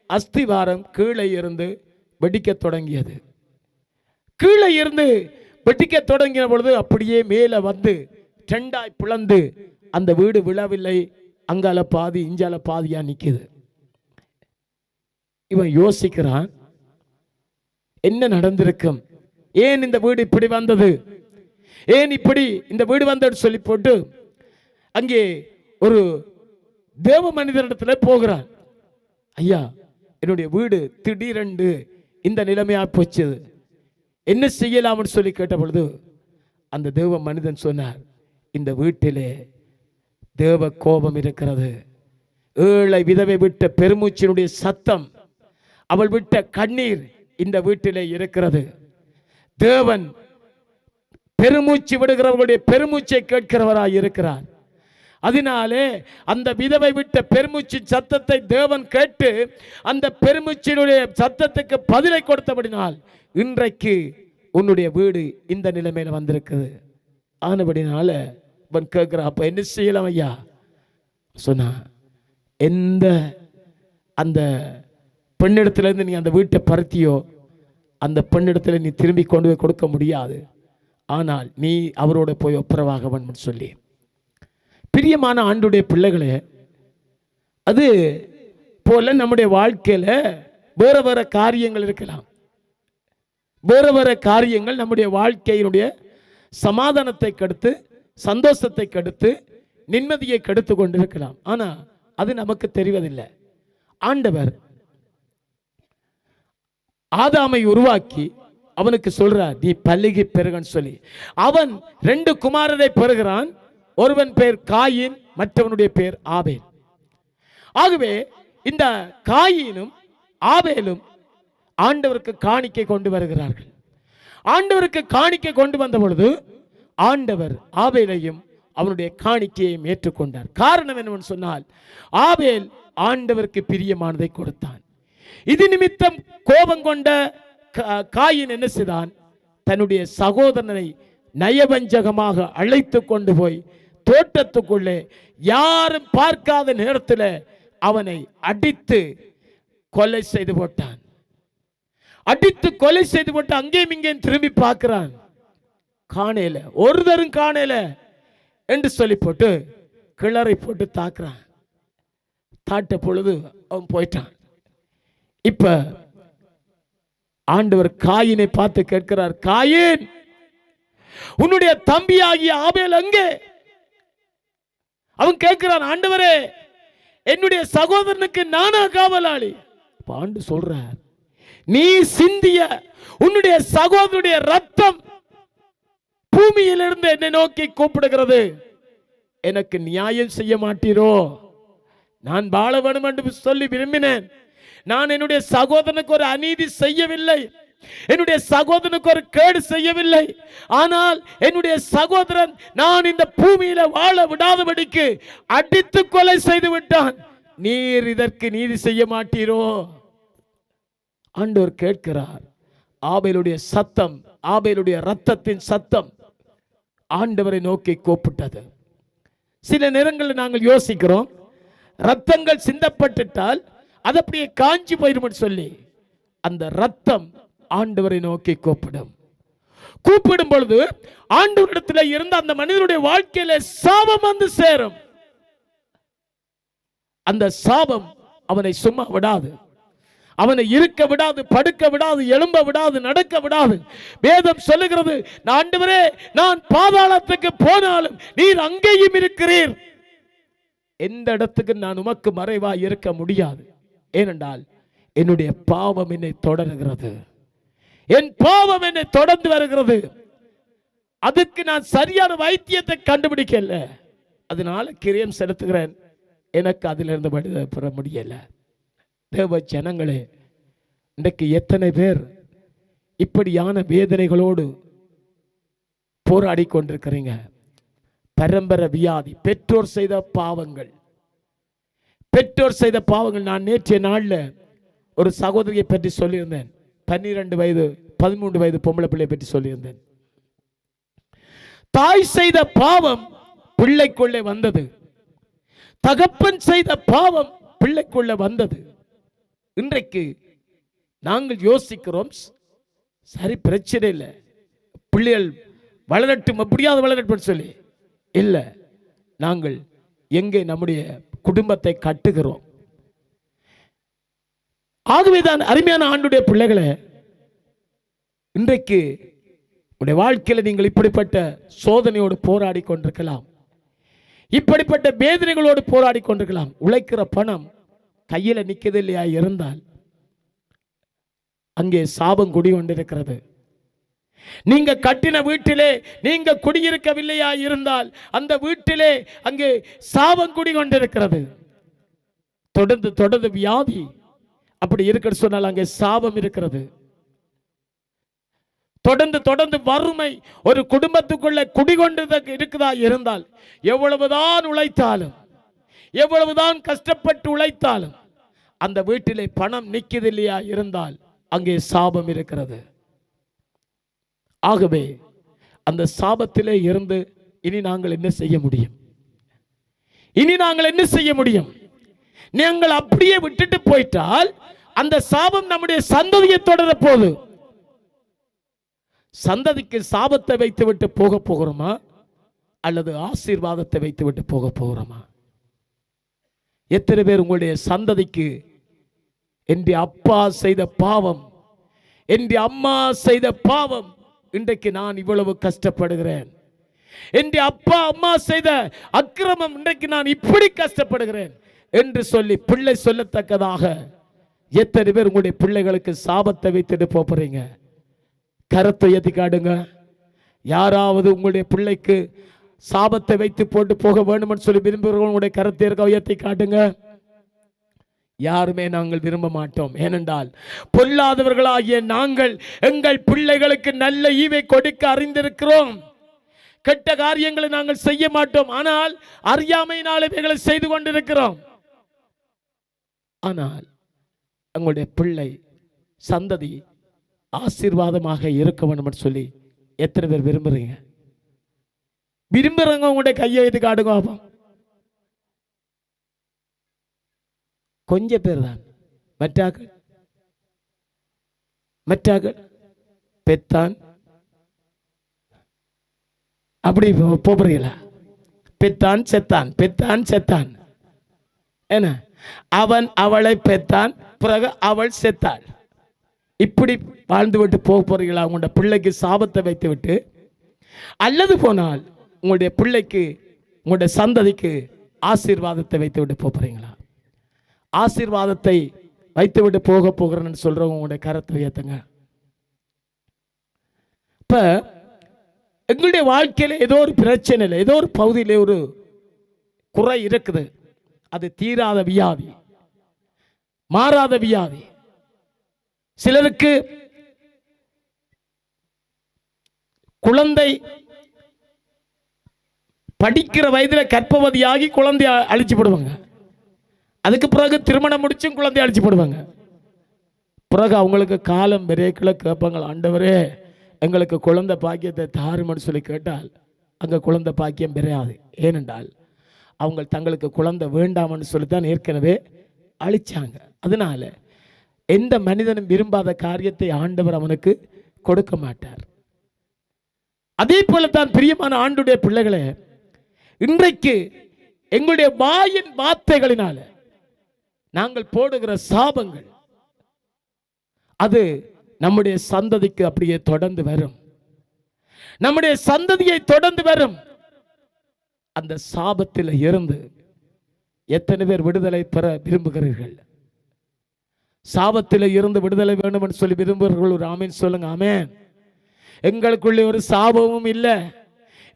அஸ்திவாரம் கீழே இருந்து வெடிக்க தொடங்கியது. கீழே இருந்து வெடிக்க தொடங்கின பொழுது அப்படியே மேலே வந்து 2ஆய் பிளந்து அந்த வீடு விழவில்லை, அங்கால பாதி இஞ்சால பாதியா நிற்குது. இவன் யோசிக்கிறான், என்ன நடந்திருக்கும், ஏன் இந்த வீடு இப்படி வந்தது, ஏன் இப்படி இந்த வீடு வந்தது சொல்லி போட்டு அங்கே ஒரு தேவ மனிதரிடத்துல போகிறான். ஐயா, என்னுடைய வீடு திடீரென்று இந்த நிலைமையா போச்சு, என்ன செய்யலாம்னு சொல்லி கேட்ட பொழுது அந்த தேவ மனிதன் சொன்னார், இந்த வீட்டிலே தேவ கோபம் இருக்கிறது. ஏழை விதவை விட்ட பெருமூச்சினுடைய சத்தம், அவள் விட்ட கண்ணீர் இந்த வீட்டிலே இருக்கிறது. தேவன் பெருமூச்சு விடுகிறவர்களுடைய பெருமூச்சை கேட்கிறவராய் இருக்கிறார். அதனாலே அந்த விதவை விட்ட பெருமூச்சின் சத்தத்தை தேவன் கேட்டு அந்த பெருமூச்சினுடைய சத்தத்துக்கு பதிலை கொடுத்தபடினால் இன்றைக்கு உன்னுடைய வீடு இந்த நிலைமையில வந்திருக்குது. ஆனபடினால அவன் கேட்கிறான், அப்ப என்ன செய்யலாம் ஐயா? சொன்னா, எந்த அந்த பெண்ணிடத்துல இருந்து நீ அந்த வீட்டை பருத்தியோ அந்த பெண்ணிடத்துல நீ திரும்பி கொண்டு போய் கொடுக்க முடியாது. ஆனால் நீ அவரோட போய் ஒப்புரவாக வேண்டும் சொல்லி. பிரியமான ஆண்டுடைய பிள்ளைகளே, அது போல நம்முடைய வாழ்க்கையில வேற வேற காரியங்கள் இருக்கலாம். வேற வேற காரியங்கள் நம்முடைய வாழ்க்கையினுடைய சமாதானத்தை கெடுத்து, சந்தோஷத்தை கெடுத்து, நிம்மதியை கெடுத்து கொண்டிருக்கலாம். ஆனா அது நமக்கு தெரிவதில்லை. ஆண்டவர் ஆதாமை உருவாக்கி அவனுக்கு சொல்றார், நீ பல்லுகி பெருகன்னு சொல்லி. அவன் 2 குமாரரை பெறுகிறான். ஒருவன் பேர் காயின், மற்றவனுடைய பேர் ஆபேல். ஆகவே இந்த காயினும் ஆபேலும் ஆண்டவருக்கு காணிக்கை கொண்டு வருகிறார்கள். ஆண்டவருக்கு காணிக்கை கொண்டு வந்த பொழுது ஆண்டவர் ஆபேலையும் அவனுடைய காணிக்கையையும் ஏற்றுக்கொண்டார். காரணம் என்னவென்று சொன்னால், ஆபேல் ஆண்டவருக்கு பிரியமானதை கொடுத்தான். இது நிமித்தம் கோபம் கொண்ட காயின் என்ன செய்தான்? தன்னுடைய சகோதரனை நயவஞ்சகமாக அழைத்து கொண்டு போய் தோட்டத்துக்குள்ளே யாரும் பார்க்காத நேரத்தில் அவனை அடித்து கொலை செய்து போட்டான். அடித்து கொலை செய்து போட்டு அங்கேயும் இங்கேயும் திரும்பி பார்க்கிறான், காணேல, ஒருத்தரும் காணேல என்று சொல்லி போட்டு கிளறி போட்டு தாக்குறான். தாட்ட பொழுது அவன் போயிட்டான். இப்ப ஆண்டவர் காயினை பார்த்து கேட்கிறார், காயின், உன்னுடைய தம்பியாகிய ஆபேல் அங்கே? அவன் கேட்கிறான், ஆண்டவரே, என்னுடைய சகோதரனுக்கு நானா காவலாளி? ஆண்டு சொல்றார், நீ சிந்திய உன்னுடைய சகோதரனுடைய ரத்தம் பூமியிலிருந்து என்னை நோக்கி கூப்பிடுகிறது. எனக்கு நியாயம் செய்ய மாட்டீரோ? நான் வாழ வேண்டும் என்று சொல்லி விரும்பினேன். நான் என்னுடைய சகோதரனுக்கு ஒரு அநீதி செய்யவில்லை, என்னுடைய சகோதரனுக்கு ஒரு கேடு செய்யவில்லை. ஆனால் என்னுடைய சகோதரன் நான் இந்த பூமியில வாழ விடாதபடிக்கு அடித்து கொலை செய்து விட்டான். நீர் இதற்கு நீதி செய்ய மாட்டீரோ? ஆண்டவர் கேட்கிறார். ஆபேலுடைய சத்தம், ஆபேலுடைய ரத்தத்தின் சத்தம் ஆண்டவரை நோக்கி கூப்பிட்டது. சில நேரங்களில் நாங்கள் யோசிக்கிறோம், ரத்தங்கள் சிந்தப்பட்டுட்டால் அது அப்படியே காஞ்சி போயிடும் சொல்லி. அந்த ரத்தம் ஆண்டவரை நோக்கி கூப்பிடும் பொழுது ஆண்டவரிடத்தில் இருந்த அந்த மனிதனுடைய வாழ்க்கையில சாபம் வந்து சேரும். அந்த சாபம் அவனை சும்மா விடாது, அவனை இருக்க விடாது, படுக்க விடாது, எழும்ப விடாது, நடக்க விடாது. வேதம் சொல்லுகிறது, ஆண்டவரே, நான் பாதாளத்துக்கு போனாலும் நீர் அங்கேயும் இருக்கிறீர். எந்த இடத்துக்கு நான் உமக்கு மறைவாய் இருக்க முடியாது. ஏனென்றால் என்னுடைய பாவம் என்னை தொடர்கிறது, என் பாவம் என்னை தொடர்ந்து வருகிறது. அதுக்கு நான் சரியான வைத்தியத்தை கண்டுபிடிக்கல, அதனால கிரியம் செலுத்துகிறேன். எனக்கு அதிலிருந்து விடுதலை பெற முடியல. தேவ ஜனங்களே, இன்றைக்கு எத்தனை பேர் இப்படியான வேதனைகளோடு போராடி கொண்டிருக்கிறீங்க? பரம்பரை வியாதி, பெற்றோர் செய்த பாவங்கள், பெற்றோர் செய்த பாவங்கள். நான் நேற்றைய நாளில் ஒரு சகோதரியை பற்றி சொல்லியிருந்தேன். 12 வயது 13 வயது பொம்பளை பிள்ளை பற்றி சொல்லியிருந்தேன். தாய் செய்த பாவம் பிள்ளைக்குள்ளே வந்தது, தகப்பன் செய்த பாவம் பிள்ளைக்குள்ள வந்தது. இன்றைக்கு நாங்கள் யோசிக்கிறோம், சரி பிரச்சனை இல்லை, பிள்ளைகள் வளரட்டும், எப்படியாவது வளரட்டும் சொல்லி. இல்லை, நாங்கள் எங்கே நம்முடைய குடும்பத்தை கட்டுகிறோம்? ஆகவேதான் அருமையான ஆண்டுடைய பிள்ளைகளே, இன்றைக்கு உடைய வாழ்க்கையில் நீங்கள் இப்படிப்பட்ட சோதனையோடு போராடி கொண்டிருக்கலாம், இப்படிப்பட்ட வேதனைகளோடு போராடி கொண்டிருக்கலாம். உழைக்கிற பணம் கையில் நிற்கிறது இல்லையா இருந்தால் அங்கே சாபம் குடி கொண்டிருக்கிறது. நீங்க கட்டின வீட்டிலே நீங்க குடியிருக்கவில்லையா இருந்தால் அந்த வீட்டிலே அங்கே சாபம் குடி கொண்டிருக்கிறது. தொடர்ந்து தொடர்ந்து வியாதி அப்படி இருக்கிற சொன்னால் அங்கே சாபம் இருக்கிறது. தொடர்ந்து தொடர்ந்து வறுமை ஒரு குடும்பத்துக்குள்ள குடிகொண்டு இருக்குதா இருந்தால் எவ்வளவுதான் உழைத்தாலும், எவ்வளவுதான் கஷ்டப்பட்டு உழைத்தாலும் அந்த வீட்டிலே பணம் நிற்கிறது இல்லையா இருந்தால் அங்கே சாபம் இருக்கிறது. ஆகவே அந்த சாபத்திலே இருந்து இனி நாங்கள் என்ன செய்ய முடியும்? இனி நாங்கள் என்ன செய்ய முடியும்? நீங்கள் அப்படியே விட்டுட்டு போயிட்டால் அந்த சாபம் நம்முடைய சந்ததியை தொடர போது. சந்ததிக்கு சாபத்தை வைத்து விட்டு போக போகிறோமா அல்லது ஆசீர்வாதத்தை வைத்து விட்டு போக போகிறோமா? எத்தனை பேர் உங்களுடைய சந்ததிக்கு என் அப்பா செய்த பாவம், என் அம்மா செய்த பாவம், இன்றைக்கு நான் இவ்வளவு கஷ்டப்படுகிறேன், என் அப்பா அம்மா செய்த அக்கிரமம் இன்றைக்கு நான் இப்படி கஷ்டப்படுகிறேன் என்று சொல்லி பிள்ளை சொல்லத்தக்கதாக எத்தனை பேர் உங்களுடைய பிள்ளைகளுக்கு சாபத்தை வைத்துட்டு போறீங்க? கரத்தை ஏற்றி காடுங்க. யாராவது உங்களுடைய பிள்ளைக்கு சாபத்தை வைத்து போட்டு போக வேண்டும்னு சொல்லி விரும்புகிறவங்க உங்களுடைய கரத்தை இருக்க உயர்த்தி காட்டுங்க. யாருமே நாங்கள் விரும்ப மாட்டோம். ஏனென்றால் பொல்லாதவர்களாகிய நாங்கள் எங்கள் பிள்ளைகளுக்கு நல்ல ஈவை கொடுக்க அறிந்திருக்கிறோம். கெட்ட காரியங்களை நாங்கள் செய்ய மாட்டோம். ஆனால் அறியாமையினால் இவைகளை செய்து கொண்டிருக்கிறோம். ஆனால் எங்களுடைய பிள்ளை சந்ததி ஆசீர்வாதமாக இருக்க வேண்டும் சொல்லி எத்தனை பேர் விரும்புறீங்க? விரும்புறவங்க உங்களுடைய கையை வைத்து காட்டுங்க. கொஞ்சம் பேர் தான். மற்றாக்கள் பெத்தான் அப்படி போறீங்களா? பெத்தான் செத்தான், பெத்தான் செத்தான். என்ன, அவன் அவளை பெத்தான், பிறகு அவள் செத்தாள். இப்படி வாழ்ந்து விட்டு போக போறீங்களா? உங்களுடைய பிள்ளைக்கு சாபத்தை வைத்து விட்டு, அல்லது போனால் உங்களுடைய பிள்ளைக்கு உங்களுடைய சந்ததிக்கு ஆசீர்வாதத்தை வைத்து விட்டு போறீங்களா? ஆசீர்வாதத்தை வைத்து விட்டு போக போகிறேன்னு சொல்றவங்க உங்களுடைய கரத்தை உயர்த்துங்க. இப்ப எங்களுடைய வாழ்க்கையில ஏதோ ஒரு பிரச்சனை இல்லை, ஏதோ ஒரு பகுதியில ஒரு குறை இருக்குது. அது தீராத வியாதி, மாறாத வியாதி. சிலருக்கு குழந்தை படிக்கிற வயதில் கர்ப்பவதியாகி குழந்தை அழிச்சு போடுவாங்க. அதுக்கு பிறகு திருமணம் முடிச்சும் குழந்தை அழிச்சு போடுவாங்க. பிறகு அவங்களுக்கு காலம் பெரியக்களை கேட்பாங்க, ஆண்டவரே எங்களுக்கு குழந்தை பாக்கியத்தை தாருமன்னு சொல்லி கேட்டால் அங்கே குழந்தை பாக்கியம் பெறாது. ஏனென்றால் அவங்க தங்களுக்கு குழந்தை வேண்டாமன்னு சொல்லித்தான் ஏற்கனவே அழிச்சாங்க. அதனால எந்த மனிதனும் விரும்பாத காரியத்தை ஆண்டவர் அவனுக்கு கொடுக்க மாட்டார். அதே போலத்தான் பிரியமான ஆண்டுடைய பிள்ளைகளே, இன்றைக்கு எங்களுடைய வாயின் வார்த்தைகளினால நாங்கள் போடுகிற சாபங்கள் அது நம்முடைய சந்ததிக்கு அப்படியே தொடர்ந்து வரும். நம்முடைய சந்ததியை தொடர்ந்து வரும். அந்த சாபத்தில் இருந்து எத்தனை பேர் விடுதலை பெற விரும்புகிறீர்கள்? சாபத்தில் இருந்து விடுதலை வேண்டும் என்று சொல்லி விரும்புகிறவர்கள் ஒரு ஆமீன் சொல்லுங்க. ஆமேன். எங்களுக்குள்ளே ஒரு சாபமும் இல்லை,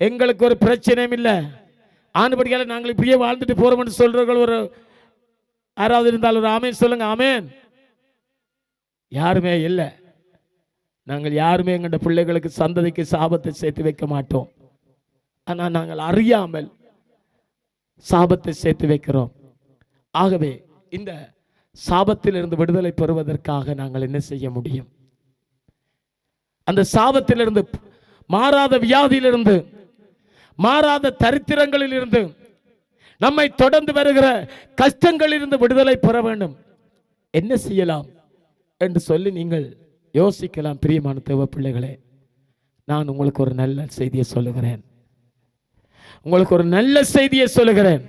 எங்களுக்கு ஒரு பிரச்சனையும் இல்லை. ஆனபடியால் நாங்கள் இப்படியே வாழ்ந்துட்டு போறோம் என்று சொல்றவர்கள் ஒரு யாராவது இருந்தால் ஒரு ஆமீன் சொல்லுங்க. ஆமேன். யாருமே இல்லை. நாங்கள் யாருமே எங்களுடைய பிள்ளைகளுக்கு சந்ததிக்கு சாபத்தை சேர்த்து வைக்க மாட்டோம். ஆனால் நாங்கள் அறியாமல் சாபத்தை சேர்த்து வைக்கிறோம். ஆகவே இந்த சாபத்திலிருந்து விடுதலை பெறுவதற்காக நாங்கள் என்ன செய்ய முடியும்? அந்த சாபத்திலிருந்து, மாறாத வியாதியிலிருந்து, மாறாத தரித்திரங்களில் இருந்து, நம்மை தொடர்ந்து வருகிற கஷ்டங்களில் இருந்து விடுதலை பெற வேண்டும். என்ன செய்யலாம் என்று சொல்லி நீங்கள் யோசிக்கலாம். பிரியமான தேவ பிள்ளைகளே, நான் உங்களுக்கு ஒரு நல்ல செய்தியை சொல்லுகிறேன். உங்களுக்கு ஒரு நல்ல செய்தியை சொல்லுகிறேன்.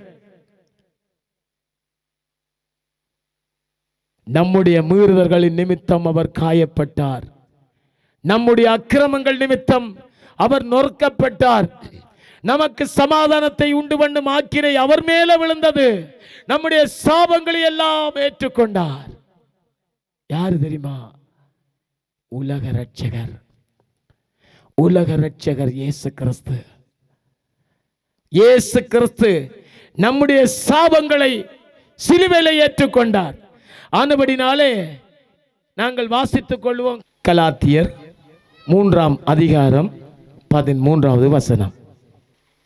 நம்முடைய மீறுதல்களின் நிமித்தம் அவர் காயப்பட்டார், நம்முடைய அக்கிரமங்கள் நிமித்தம் அவர் நொறுக்கப்பட்டார். நமக்கு சமாதானத்தை உண்டு பண்ணும் ஆக்கினை அவர் மேல விழுந்தது. நம்முடைய சாபங்களை எல்லாம் ஏற்றுக்கொண்டார். யாரு தெரியுமா? உலக ரட்சகர், உலக ரட்சகர் இயேசு கிறிஸ்து. இயேசு கிறிஸ்து நம்முடைய சாபங்களை சிலுவையிலே ஏற்றுக்கொண்டார். ஆனபடினாலே நாங்கள் வாசித்துக் கொள்வோம். கலாத்தியர் 3ஆம் அதிகாரம் 13வது வசனம்.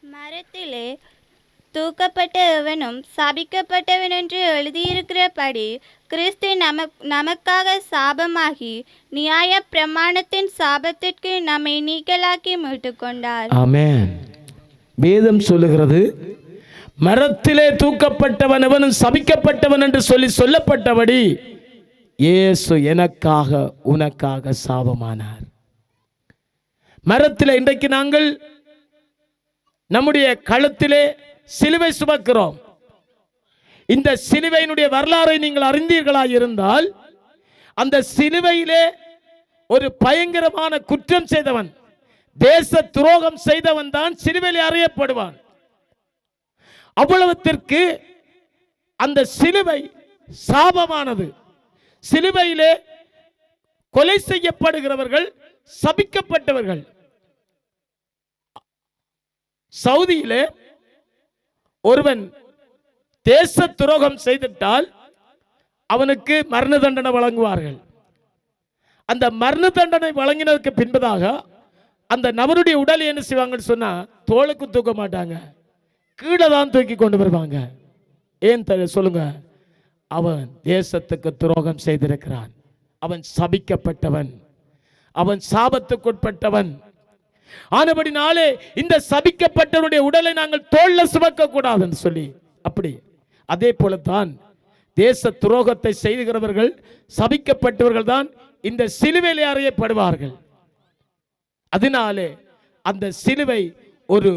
மரத்திலே தூக்கப்பட்ட எவனும் சபிக்கப்பட்டவன் என்று எழுதியிருக்கிறபடி கிறிஸ்து நமக்காக சாபமாகி நியாய பிரமாணத்தின் சாபத்திற்கு நம்மை நீக்கலாக்கி மீட்டுக்கொண்டார். ஆமென். வேதம் சொல்லுகிறது, மரத்திலே தூக்கப்பட்டவன் எவனும் சபிக்கப்பட்டவன் என்று சொல்லப்பட்டபடி இயேசு எனக்காக உனக்காக சாபமானார். மரத்திலே இன்றைக்கு நாங்கள் நம்முடைய கழுத்திலே சிலுவை சுமக்கிறோம். இந்த சிலுவையினுடைய வரலாறை நீங்கள் அறிந்தீர்களாக இருந்தால், அந்த சிலுவையிலே ஒரு பயங்கரமான குற்றம் செய்தவன், தேச துரோகம் செய்தவன் தான் சிலுவையிலே அறையப்படுவான். அவ்வளவுத்திற்கு அந்த சிலுவை சாபமானது. சிலுவையிலே கொலை செய்யப்படுகிறவர்கள் சபிக்கப்பட்டவர்கள். சவுதியிலே ஒருவன் தேச துரோகம் செய்துட்டால் அவனுக்கு மரண தண்டனை வழங்குவார்கள். அந்த மரண தண்டனை வழங்கினதுக்கு பின்பதாக அந்த நபருடைய உடல் என்ன செய்வாங்கன்னு சொன்னா, தோளுக்கு தூக்க மாட்டாங்க, கீழே தான் தூக்கி கொண்டு வருவாங்க. ஏன் சொல்லுங்க? அவன் தேசத்துக்கு துரோகம் செய்திருக்கிறான், அவன் சபிக்கப்பட்டவன், அவன் சாபத்துக்குட்பட்டவன். ஆனபடினாலே இந்த சபிக்கப்பட்டவருடைய உடலை நாங்கள் தோல்ல சுமக்க கூடாதுன்னு சொல்லி, அப்படி அதே போலத்தான் தேச துரோகத்தை செய்கிறவர்கள் சபிக்கப்பட்டவர்கள் தான் இந்த சிலுவையிலே அறையப்படுவார்கள். அதனாலே அந்த சிலுவை ஒரு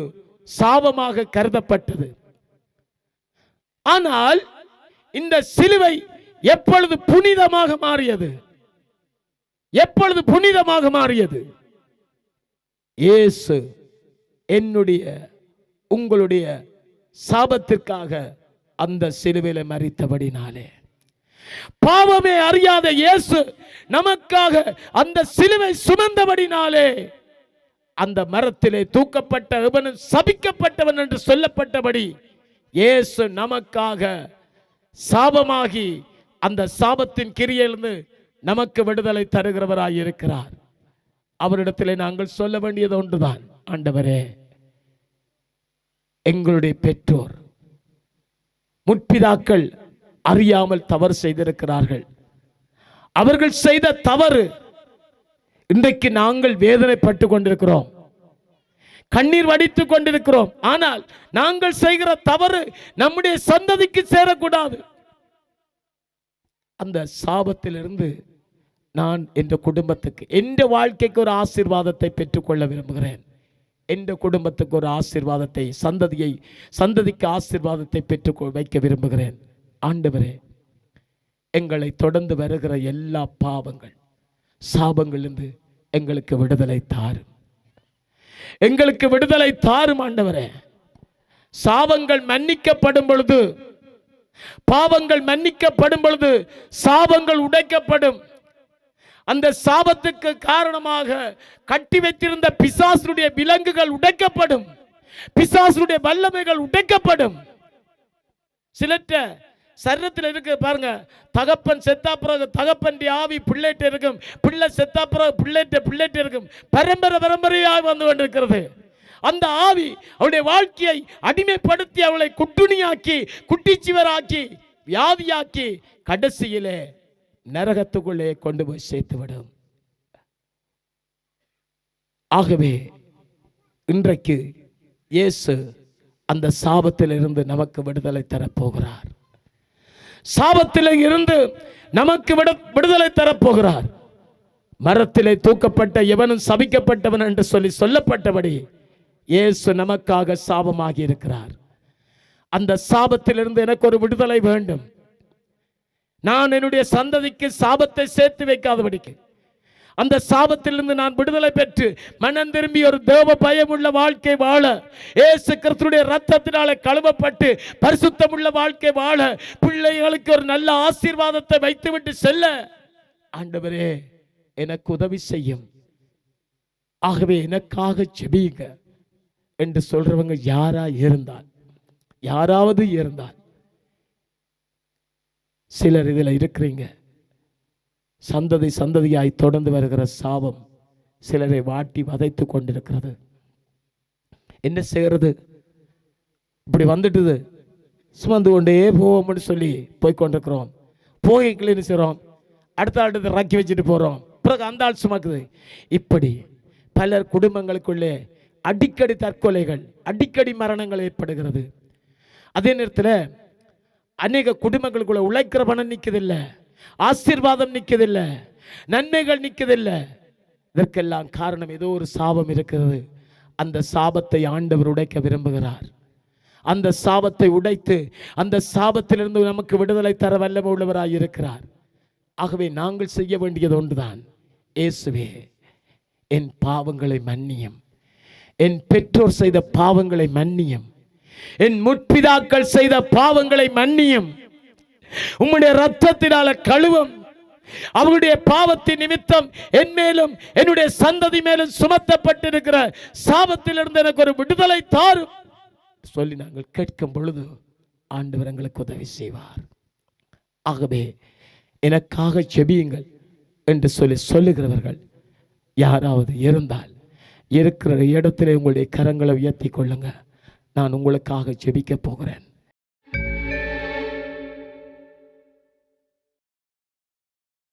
சாபமாக கருதப்பட்டது. ஆனால் இந்த சிலுவை எப்பொழுது புனிதமாக மாறியது? எப்பொழுது புனிதமாக மாறியது? இயேசு என்னுடைய உங்களுடைய சாபத்திற்காக அந்த சிலுவையில மரித்தபடினாலே, பாவமே அறியாத இயேசு நமக்காக அந்த சிலுவை சுமந்தபடினாலே, அந்த மரத்திலே தூக்கப்பட்ட எவனும் சபிக்கப்பட்டவன் என்று சொல்லப்பட்டபடி இயேசு நமக்காக சாபமாகி அந்த சாபத்தின் கிரியிலிருந்து நமக்கு விடுதலை தருகிறவராய் இருக்கிறார். அவரிடத்திலே நாங்கள் சொல்ல வேண்டியது ஒன்றுதான், ஆண்டவரே, எங்களுடைய பெற்றோர் முற்பிதாக்கள் அறியாமல் தவறு செய்திருக்கிறார்கள். அவர்கள் செய்த தவறு இன்றைக்கு நாங்கள் வேதனைப்பட்டு கொண்டிருக்கிறோம், கண்ணீர் வடித்துக் கொண்டிருக்கிறோம். ஆனால் நாங்கள் செய்கிற தவறு நம்முடைய சந்ததிக்கு சேரக்கூடாது. அந்த சாபத்திலிருந்து நான் என்ற குடும்பத்துக்கு, என்ற வாழ்க்கைக்கு ஒரு ஆசீர்வாதத்தை பெற்றுக்கொள்ள விரும்புகிறேன். என்ற குடும்பத்துக்கு ஒரு ஆசீர்வாதத்தை, சந்ததிக்கு ஆசீர்வாதத்தை பெற்று வைக்க விரும்புகிறேன். ஆண்டவரே, எங்களை தொடர்ந்து வருகிற எல்லா பாவங்கள் சாபங்களிலிருந்து எங்களுக்கு விடுதலை தாரும், எங்களுக்கு விடுதலை தாரும். ஆண்டவரே, சாபங்கள் மன்னிக்கப்படும் பொழுது, பாவங்கள் மன்னிக்கப்படும் பொழுது சாபங்கள் உடைக்கப்படும். அந்த சாபத்துக்கு காரணமாக கட்டி வைத்திருந்த பிசாசுடைய விலங்குகள் உடைக்கப்படும், பிசாசுடைய வல்லமைகள் உடைக்கப்படும். சிலற்ற சரீரத்தில் இருக்கு பாருங்க, தகப்பன் செத்தா பிறகு தகப்பன் ஆவி பிள்ளைட்ட இருக்கும், பிள்ளை செத்தா பிறகு பிள்ளைட்ட இருக்கும், பரம்பரையாக வந்து கொண்டிருக்கிறது. அந்த ஆவி அவளுடைய வாழ்க்கையை அடிமைப்படுத்தி அவளை குட்டுணியாக்கி, குட்டிச்சிவராக்கி, வியாதியாக்கி, கடைசியிலே நரகத்துக்குள்ளே கொண்டு போய் சேர்த்துவிடும். ஆகவே இன்றைக்கு இயேசு அந்த சாபத்தில் இருந்து நமக்கு விடுதலை தரப்போகிறார். சாபத்தில் இருந்து நமக்கு விடுதலை தரப்போகிறார். மரத்திலே தூக்கப்பட்ட எவனும் சபிக்கப்பட்டவன் என்று சொல்லப்பட்டபடி இயேசு நமக்காக சாபமாகி இருக்கிறார். அந்த சாபத்திலிருந்து எனக்கு ஒரு விடுதலை வேண்டும். நான் என்னுடைய சந்ததிக்கு சாபத்தை சேர்த்து வைக்காதபடிக்கு, அந்த சாபத்திலிருந்து நான் விடுதலை பெற்று மனம் திரும்பி ஒரு தேவ பயமுள்ள வாழ்க்கை வாழ, இயேசு கிறிஸ்துவின் இரத்தத்தினாலே கழுவப்பட்டு பரிசுத்தமுள்ள வாழ்க்கை வாழ, பிள்ளைகளுக்கு ஒரு நல்ல ஆசீர்வாதத்தை வைத்துவிட்டு செல்ல, ஆண்டவரே எனக்கு உதவி செய்யும், ஆகவே எனக்காக ஜெபியுங்க என்று சொல்றவங்க யாராவது இருந்தால் சிலர் இதில் இருக்கிறீங்க. சந்ததியாய் தொடர்ந்து வருகிற சாபம் சிலரை வாட்டி வதைத்து கொண்டிருக்கிறது. என்ன செய்கிறது? இப்படி வந்துட்டுது, சுமந்து கொண்டே போவோம்னு சொல்லி போய்கொண்டிருக்கிறோம். போய்கிட்டு செய்கிறோம், அடுத்த ராக்கி வச்சுட்டு போகிறோம், பிறகு அந்த ஆள் சுமக்குது. இப்படி பலர் குடும்பங்களுக்குள்ளே அடிக்கடி தற்கொலைகள், அடிக்கடி மரணங்கள் ஏற்படுகிறது. அதே நேரத்தில் அநேக குடும்பங்களுக்குள்ள உழைக்கிற பணம் நிற்கதில்லை, ஆசீர்வாதம் நிற்கதில்லை, நன்மைகள் நிற்கதில்லை. இதற்கெல்லாம் காரணம் ஏதோ ஒரு சாபம் இருக்கிறது. அந்த சாபத்தை ஆண்டவர் உடைக்க விரும்புகிறார். அந்த சாபத்தை உடைத்து அந்த சாபத்திலிருந்து நமக்கு விடுதலை தர வல்லமை உள்ளவராய் இருக்கிறார். ஆகவே நாங்கள் செய்ய வேண்டியது ஒன்றுதான், இயேசுவே என் பாவங்களை மன்னியும், என் பெற்றோர் செய்த பாவங்களை மன்னியும், என் முற்பிதாக்கள் செய்த பாவங்களை மன்னியும், உம்முடைய இரத்தத்தினால கழுவும், அவருடைய பாவத்தின் நிமித்தம் என் மேலும் என்னுடைய சந்ததி மேலும் சுமத்தப்பட்டிருக்கிற சாபத்திலிருந்து எனக்கு ஒரு விடுதலை தாரும் சொல்லி நாங்கள் கேட்கும் பொழுது ஆண்டவர் எங்களுக்கு உதவி செய்வார். ஆகவே எனக்காக ஜெபியுங்கள் என்று சொல்லுகிறவர்கள் யாராவது இருந்தால், இருக்கிற இடத்திலே உங்களுடைய கரங்களை உயர்த்தி கொள்ளுங்க. நான் உங்களுக்காக ஜெபிக்க போகிறேன்.